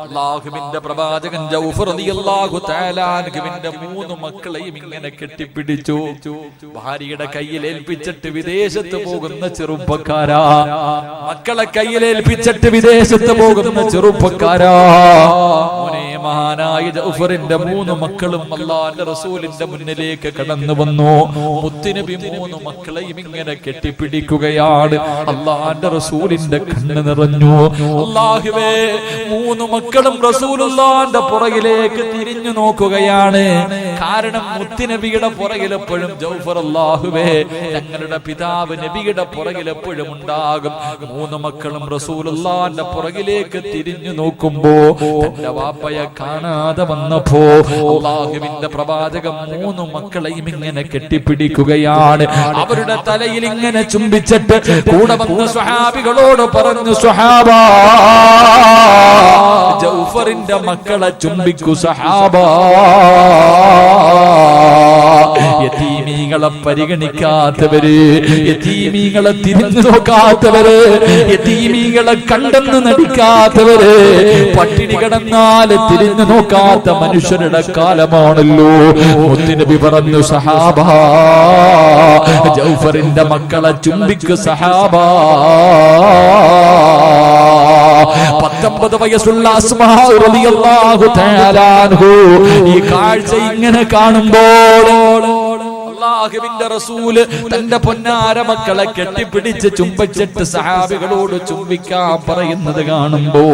S1: അല്ലാഹുവിന്റെ പ്രവാചകൻ ജൗഫർ റളിയല്ലാഹു തആല അൻഹുവിന്റെ 3 മക്കളെയും ഇങ്ങനെ കെട്ടിപ്പിടിച്ചു. ഭാര്യയുടെ കയ്യിൽ ഏൽപ്പിച്ചിട്ട് വിദേശത്ത് പോകുന്ന ചെറുപ്പക്കാരാ, മക്കളെ കയ്യിൽ ഏൽപ്പിച്ചിട്ട് വിദേശത്ത് പോകുന്ന ചെറുപ്പക്കാരാ, മോനെ, മഹാനായ ജൗഫറിന്റെ 3 മക്കളും അല്ലാഹുവിന്റെ റസൂലിന്റെ മുന്നിലേക്ക് കടന്നു വന്നു. മുത്തുനബി 3 മക്കളെയും ഇങ്ങനെ കെട്ടിപ്പിടിക്കുകയാണ്. അല്ലാഹുവിന്റെ റസൂലിന്റെ കണ്ണ് നിറഞ്ഞു. അല്ലാഹുവേ, 3 മക്കളും റസൂലുള്ളാഹിന്റെ പുറകിലേക്ക് തിരിഞ്ഞു നോക്കുകയാണ്. കാരണം മുത്തുനബിയുടെ പുറകിൽ എപ്പോഴും ജൗഫർ, അല്ലാഹുവേ, ഞങ്ങളുടെ പിതാവ് നബിയുടെ പുറകിൽ എപ്പോഴും ഉണ്ടാകും. 3 മക്കളും റസൂലുള്ളാഹിന്റെ പുറകിലേക്ക് തിരിഞ്ഞു നോക്കുമ്പോ തന്റെ വാപ്പയെ കാണാതെ വന്നപ്പോ അല്ലാഹുവിന്റെ പ്രവാചകൻ 3 മക്കളെയും ഇങ്ങനെ കെട്ടിപ്പിടിക്കുകയാണ്. അവരുടെ തലയിൽ ഇങ്ങനെ ചുംബിച്ചിട്ട് കൂടെ വന്ന സ്വഹാബികളോട് പറഞ്ഞു, സ്വഹാബാ, ജൗഫറിന്റെ മക്കളെ ചുംബിക്കൂ സഹാബാ. യതീമീങ്ങളെ പരിഗണിക്കാത്തവര്, യതീമീങ്ങളെ തിരിഞ്ഞു നോക്കാത്തവര്, യതീമീങ്ങളെ കണ്ടെന്ന് നടിക്കാത്തവര്, പട്ടിണി കിടന്നാല് തിരിഞ്ഞു നോക്കാത്ത മനുഷ്യരുടെ കാലമാണല്ലോ. മുത്തുനബി പറഞ്ഞു, സഹാബാ, ജൗഫറിന്റെ മക്കളെ ചുംബിക്കു സഹാബാ. 19 വയസ്സുള്ള അസ്മാ റളിയല്ലാഹു തആല അൻഹു ഈ കാഴ്ച ഇങ്ങനെ കാണുമ്പോൾ അല്ലാഹുവിന്റെ റസൂല് തന്റെ പൊന്നാര മക്കളെ കെട്ടിപ്പിടിച്ച് ചുംബിച്ചിട്ട് സഹാബികളോട് ചുംബിക്കാൻ പറയുന്നത് കാണുമ്പോ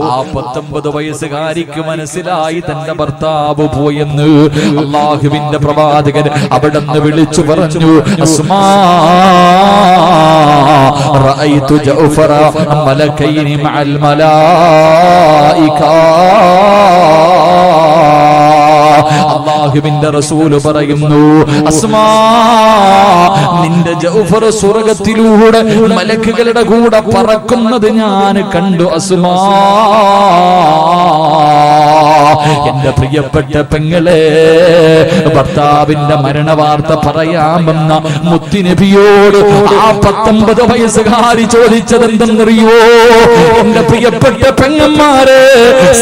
S1: ആ 19 വയസ്സുകാരിക്ക് മനസ്സിലായി തന്റെ ഭർത്താവ് പോയെന്ന്. അല്ലാഹുവിന്റെ പ്രവാചകൻ അവിടുന്ന് വിളിച്ചു പറഞ്ഞു, അസ്മാ, റഅയ്തു ജൗഫറ മലക്കൈനി മഅൽ മലായിക. അല്ലാഹുവിന്റെ റസൂല് പറയുന്നു, അസ്മാ, നിന്റെ ജൗഫർ സ്വർഗ്ഗത്തിലൂടെ മലക്കുകളുടെ കൂടെ പറക്കുന്നത് ഞാൻ കണ്ടു. അസ്മാ, എന്റെ പ്രിയപ്പെട്ട പെങ്ങളെ, ഭർത്താവിന്റെ മരണവാർത്ത പറയാൻ വന്ന മുത്തുനബിയോട് ആ 19 വയസ്സുകാരി ചോദിച്ചത് എന്തെന്നറിയോ? എന്റെ പ്രിയപ്പെട്ട പെങ്ങന്മാരെ,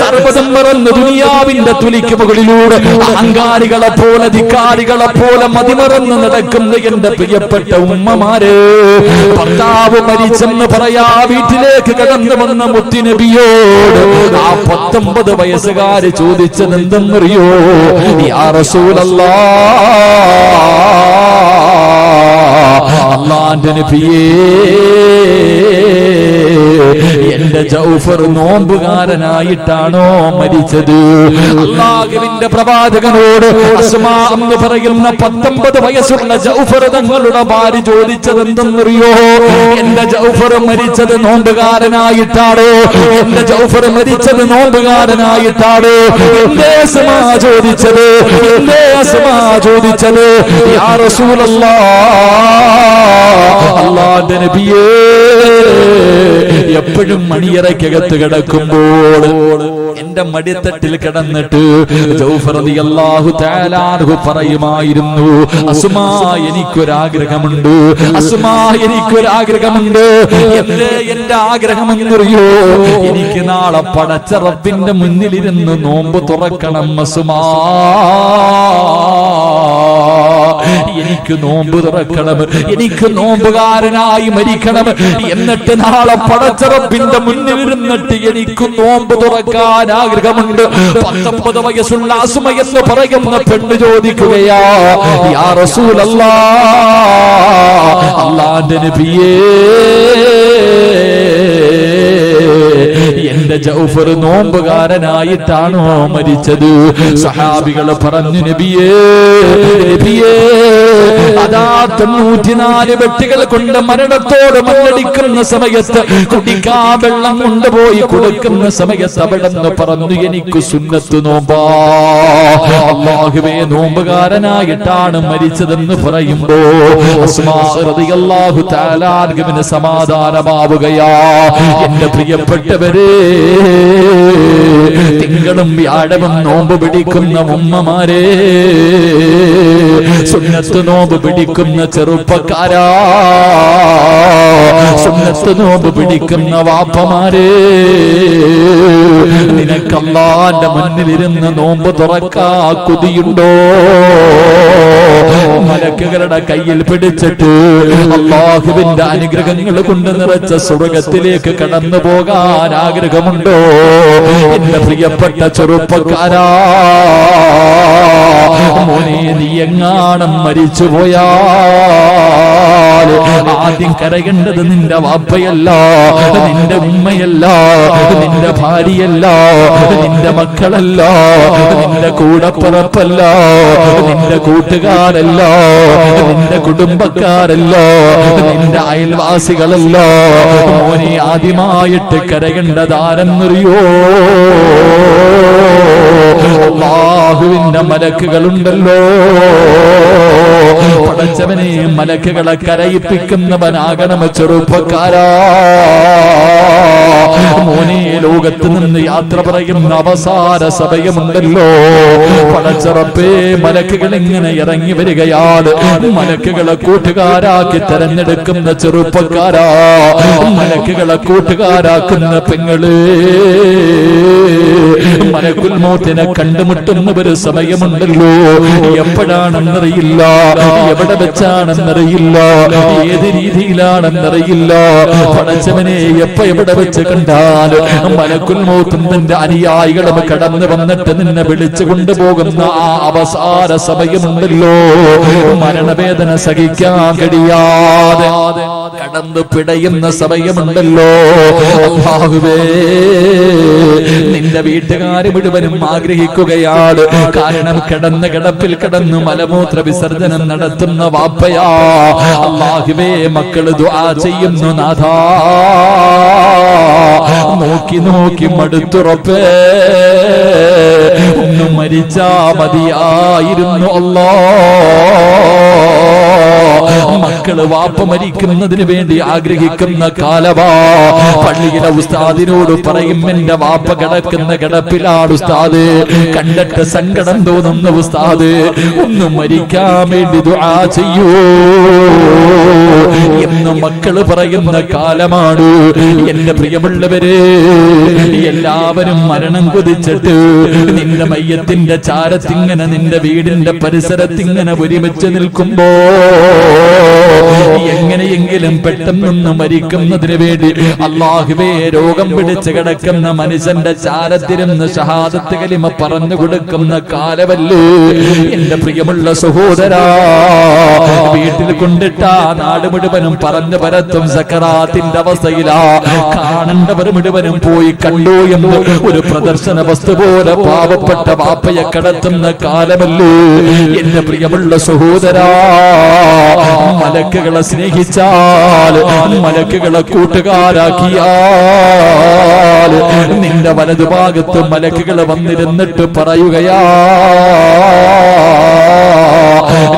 S1: സർവ്വതും മറന്ന് ദുനിയാവിന്റെ തുലിക്ക് മുകളിലൂടെ അഹങ്കാരികളെ പോലെ, ധിക്കാരികളെ പോലെ മതിമറന്ന് നടക്കുന്ന എന്റെ പ്രിയപ്പെട്ട ഉമ്മമാരെ, ഭർത്താവ് മരിച്ചെന്ന് പറയാ വീട്ടിലേക്ക് കടന്നു വന്ന മുത്തുനബിയോട് ആ 19 വയസ്സുകാര് ചോദിച്ചത് എന്തെന്നറിയോ? യാ റസൂലല്ലാഹ്, അല്ലാഹുവിന്റെ നബിയേ, എന്റെ ജൗഫർ നോമ്പുകാരനായിട്ടാണോ മരിച്ചത്? അല്ലാഹുവിന്റെ പ്രവാചകനോട് അസ്മാ എന്ന് പറയുന്ന 19 വയസ്സുള്ള ജൗഫർ തങ്ങളുടെ ഭാര്യ ചോദിച്ചത് എന്തെന്നറിയോ? എന്റെ ജൗഫർ മരിച്ചത് നോമ്പുകാരനായിട്ടാണോ? എന്റെ ജൗഫർ മരിച്ചത് നോമ്പുകാരനായിട്ടാണോ? എന്റെ അസ്മാ ചോദിച്ചത്, എന്റെ അസ്മാ ചോദിച്ചത്, യാ റസൂലല്ലാഹ്, അല്ലാഹുവിന്റെ നബിയേ, എപ്പോഴും മണി മണിയറയ്ക്കകത്ത് കിടക്കുമ്പോൾ എന്റെ മടിത്തട്ടിൽ കിടന്നിട്ട് ജൗഫർ റളിയല്ലാഹു തആല അൻഹു പറയുമായിരുന്നു, അസ്മാ എനിക്കൊരാഗ്രഹമുണ്ട്, അസ്മാ എനിക്കൊരാഗ്രഹമുണ്ട്. എന്റെ ആഗ്രഹം എന്നറിയോ? എനിക്ക് നാളെ പടച്ച റബ്ബിന്റെ മുന്നിലിരുന്ന് നോമ്പ് തുറക്കണം അസ്മാ. എനിക്ക് നോമ്പ് തുറക്കണം, എനിക്ക് നോമ്പുകാരനായി മരിക്കണം. എന്നിട്ട് നാളെ പടച്ച റബ്ബിന്റെ മുന്നിലിരുന്നിട്ട് എനിക്ക് നോമ്പ് തുറക്കാൻ ആഗ്രഹമുണ്ട്. 19 വയസ്സുള്ള അസ്മ എന്ന് പറയുന്ന പെണ്ണ് ചോദിക്കുകയാ, യാ റസൂലല്ലാഹ്, അല്ലാഹുവിന്റെ നബിയേ, എന്റെ ജൗഫർ നോമ്പുകാരനായിട്ടാണോ മരിച്ചത്? സഹാബികൾ പറഞ്ഞു, നബിയേ, നബിയേ, അതാ 94 വെട്ടികൾ കൊണ്ട് മരണത്തോട് മല്ലടിക്കുന്ന സമയത്ത് കുടിക്കാൻ വെള്ളം കൊണ്ടുപോയി കൊടുക്കുന്ന സമയത്ത് അവിടെന്ന് പറഞ്ഞു, എനിക്ക് സുന്നത്ത് നോമ്പാ. അല്ലാഹുവേ, നോമ്പുകാരനായിട്ടാണ് മരിച്ചതെന്ന് പറയുമ്പോ അസ്മാ റളിയല്ലാഹു തആല അൻഹുവിന് സമാധാനമാവുകയാ. എന്റെ പ്രിയപ്പെട്ടവരെ, തിങ്കളും വ്യാഴവും നോമ്പ് പിടിക്കുന്ന ഉമ്മമാരെ, സുന്നത്ത് നോമ്പ് പിടിക്കുന്ന ചെറുപ്പക്കാരാ, സുന്നത്ത് നോമ്പ് പിടിക്കുന്ന വാപ്പമാരെ, നിനക്ക് അല്ലാഹുവിന്റെ മുന്നിലിരുന്ന് നോമ്പ് തുറക്കാ കൊതിയുണ്ടോ? മലക്കുകളുടെ കയ്യിൽ പിടിച്ചിട്ട് അല്ലാഹുവിന്റെ അനുഗ്രഹങ്ങൾ കൊണ്ട് നിറച്ച സ്വർഗ്ഗത്തിലേക്ക് കടന്നു പോകാൻ ആഗ്രഹമുണ്ടോ? എന്റെ പ്രിയപ്പെട്ട ചെറുപ്പക്കാരാ, മോനെ, നീ എങ്ങാണം മരിച്ചുപോയാൽ ആദ്യം കരയേണ്ടത് നിന്റെ വാപ്പയല്ല, നിന്റെ ഉമ്മയല്ല, നിന്റെ ഭാര്യയല്ല, നിന്റെ മക്കളല്ല, നിന്റെ കൂടപ്പിറപ്പല്ല, നിന്റെ കൂട്ടുകാരല്ല, നിന്റെ കുടുംബക്കാരല്ല, നിന്റെ അയൽവാസികളല്ല. മോനെ, ആദ്യമായിട്ട് കരയേണ്ടത് ആരെന്നറിയോ? അല്ലാഹുവിന്റെ മലക്കുകളുണ്ടല്ലോ. പടച്ചവനെ, മലക്കുകളെ കരയിപ്പിക്കുന്നവനാകണം ചെറുപ്പക്കാരാ. മോനെ, ലോകത്ത് നിന്ന് യാത്ര പറയുന്ന അവസാന സമയമുണ്ടല്ലോ. പടച്ച റബ്ബേ, മലക്കുകൾ ഇങ്ങനെ ഇറങ്ങി വരികയാണ്. മലക്കുകളെ കൂട്ടുകാരാക്കി തെരഞ്ഞെടുക്കുന്ന ചെറുപ്പക്കാരാ, മലക്കുകളെ കൂട്ടുകാരാക്കുന്ന പെങ്ങള്, മലക്കുൽ മൗത്തിനെ കണ്ടുമുട്ടുന്ന ഒരു സമയമുണ്ടല്ലോ. എപ്പോഴാണെന്നറിയില്ല, എവിടെ വെച്ചാണെന്നറിയില്ല, ഏത് രീതിയിലാണെന്നറിയില്ല. പടച്ചവനെ, എവിടെ വെച്ച് കണ്ടാൽ മലക്കുൽ മൗത്തും തന്റെ അനുയായികളും കടന്നു വന്നിട്ട് നിന്നെ വിളിച്ചു കൊണ്ടുപോകുന്ന ആ അവസാന സമയമുണ്ടല്ലോ. മരണവേദന സഹിക്കാൻ കഴിയാതെ കടന്നു പിടയുന്ന സമയമുണ്ടല്ലോ. അല്ലാഹുവേ, നിന്റെ വീട്ടുകാര് മുഴുവനും ആഗ്രഹിക്കുകയാണ്. കാരണം കിടന്ന കിടപ്പിൽ കിടന്നു മലമൂത്ര വിസർജനം നടത്തുന്ന വാപ്പയാ. അല്ലാഹുവേ, മക്കള് ദുആ ചെയ്യുന്നു, നാഥാ, നോക്കി നോക്കി മടുത്തുറപ്പേ, ഒന്ന് മരിച്ചാ മതിയായിരുന്നു അല്ലാഹ്. മക്കള് വാപ്പ മരിക്കുന്നതിന് വേണ്ടി ആഗ്രഹിക്കുന്ന കാലവാ. പള്ളിയിലെ ഉസ്താദിനോട് പറയും, എന്റെ വാപ്പ കിടക്കുന്ന കിടപ്പിലാണ് ഉസ്താദ്, കണ്ടിട്ട് സങ്കടം തോന്നുന്ന ഉസ്താദ്, ഒന്ന് മരിക്കാൻ വേണ്ടി ദുആ ചെയ്യൂ എന്ന് മക്കള് പറയുന്ന കാലമാണ്. എന്റെ പ്രിയമുള്ളവരെ, എല്ലാവരും മരണം കൊതിച്ചിട്ട് നിന്റെ മയ്യത്തിന്റെ ചാരത്തിങ്ങനെ നിന്റെ വീടിന്റെ പരിസരത്തിങ്ങനെ ഒരുമിച്ച് നിൽക്കുമ്പോ എങ്ങനെയെങ്കിലും പെട്ടെന്നൊന്ന് മരിക്കുന്നതിന് വേണ്ടി അല്ലാഹുവേ, രോഗം പിടിച്ച് കിടക്കുന്ന മനുഷ്യന്റെ ചാരത്തിരുന്ന് ഷഹാദത്ത് കലിമ പറഞ്ഞു കൊടുക്കുന്ന കാലമല്ലേ എന്റെ പ്രിയമുള്ള സഹോദരാ. വീട്ടിൽ കൊണ്ടിട്ടാ നാട് മുഴുവനും പറഞ്ഞു പരത്തും സക്കറാത്തിന്റെ അവസ്ഥയിലാ. കാണേണ്ടവർ മുഴുവനും പോയി കണ്ടു എന്ന് ഒരു പ്രദർശന വസ്തു പോലെ പാവപ്പെട്ട വാപ്പയെ കടത്തുന്ന കാലമല്ലേ എന്റെ പ്രിയമുള്ള സഹോദരാ. മലക്കുകളെ സ്നേഹിച്ചാൽ, മലക്കുകളെ കൂട്ടുകാരാക്കിയാൽ, നിന്റെ വലതുഭാഗത്ത് മലക്കുകൾ വന്നിരുന്നിട്ട് പറയുകയാ,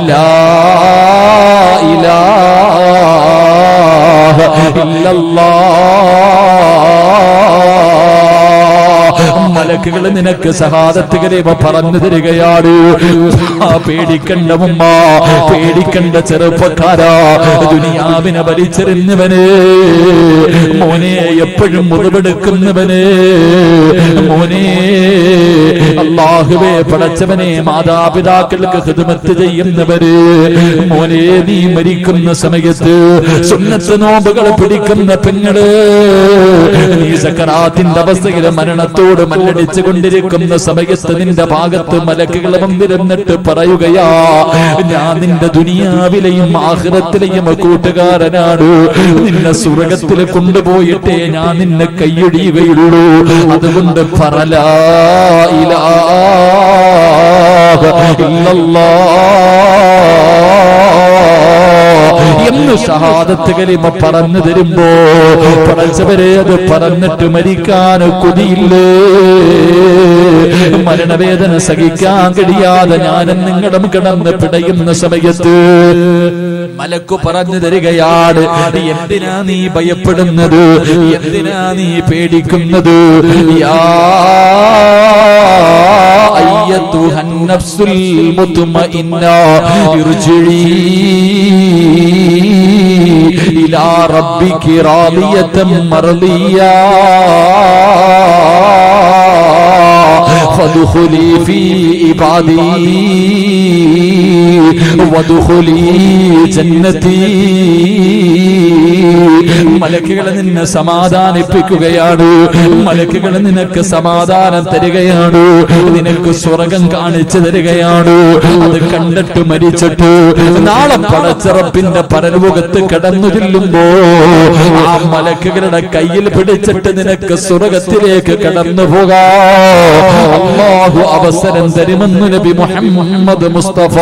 S1: ലാ ഇലാഹ ഇല്ലല്ലാഹ് മലക്കുകൾ നിനക്ക് ഷഹാദത്ത് കലിമ പറഞ്ഞു തരികയാണ്. പേടിക്കണ്ട ഉമ്മ, പേടിക്കണ്ട ചെറുപ്പക്കാരാ, ദുനിയാവിനെ വലിച്ചെറിഞ്ഞവന്, മോനെ എപ്പോഴും മുറിവെടുക്കുന്നവന്, മോനെ അല്ലാഹുവേ പടച്ചവനെ മാതാപിതാക്കൾക്ക് ഖിദ്മത്ത് ചെയ്യുന്നവര്, മോനെ നീ മരിക്കുന്ന സമയത്ത് സുന്നത്ത് നോമ്പുകൾ പിടിക്കുന്ന പെങ്ങള്, നീ സക്കറാത്തിന്റെ അവസ്ഥയിൽ മരണത്തോട് മല്ലടിച്ചു കൊണ്ടിരിക്കുന്ന സമയത്ത് നിന്റെ ഭാഗത്ത് മലക്കുകൾ വന്നിരുന്നിട്ട് പറയുകയാ, ഞാൻ നിന്റെ ദുനിയാവിലെയും ആഖിറത്തിലെയും കൂട്ടുകാരനാണ്, നിന്നെ സ്വർഗ്ഗത്തിൽ കൊണ്ടുപോയിട്ടേ ഞാൻ നിന്നെ കൈയൊഴിയുകയുള്ളൂ, അതുകൊണ്ട് പറലാ ഇലാഹ ഇല്ലല്ലാഹ് എന്ന് ഷഹാദത്ത് കലിമ പറഞ്ഞു തരുമ്പോ പടച്ചവരെ അത് പറഞ്ഞിട്ട് മരിക്കാൻ കൊതിയില്ലേ? മരണവേദന സഹിക്കാൻ കഴിയാതെ ഞാനും നിങ്ങളും കിടന്ന് പിടയുന്ന സമയത്ത് മലക്കു പറഞ്ഞു തരികയാണ്, എന്തിനാ നീ ഭയപ്പെടുന്നത്, എന്തിനാ നീ പേടിക്കുന്നത്? യാ അയ്യത്തുഹൻ നഫ്സുൽ മുത്മഇന്ന ഇർജിഇ ഇലാ റബ്ബികി റാദിയതൻ മർദിയാ ഫദ്ഖുലി ഫീ ഇബാദി വദ്ഖുലി ജന്നതി. മലക്കുകൾ നിന്നെ സമാധാനിപ്പിക്കുകയാണ്, മലക്കുകൾ നിനക്ക് സമാധാനം തരികയാണ്, നിനക്ക് സ്വർഗം കാണിച്ചു തരികയാണ്. അത് കണ്ടിട്ട് മരിച്ചിട്ട് നാളെ പടച്ചിറപ്പിന്റെ പരലോകത്ത് കടന്നു ചെല്ലുമ്പോ ആ മലക്കുകളുടെ കയ്യിൽ പിടിച്ചിട്ട് നിനക്ക് സ്വർഗത്തിലേക്ക് കടന്നു പോകാം അല്ലാഹു അവസരം തരുമെന്ന് നബി മുഹമ്മദ് മുസ്തഫ.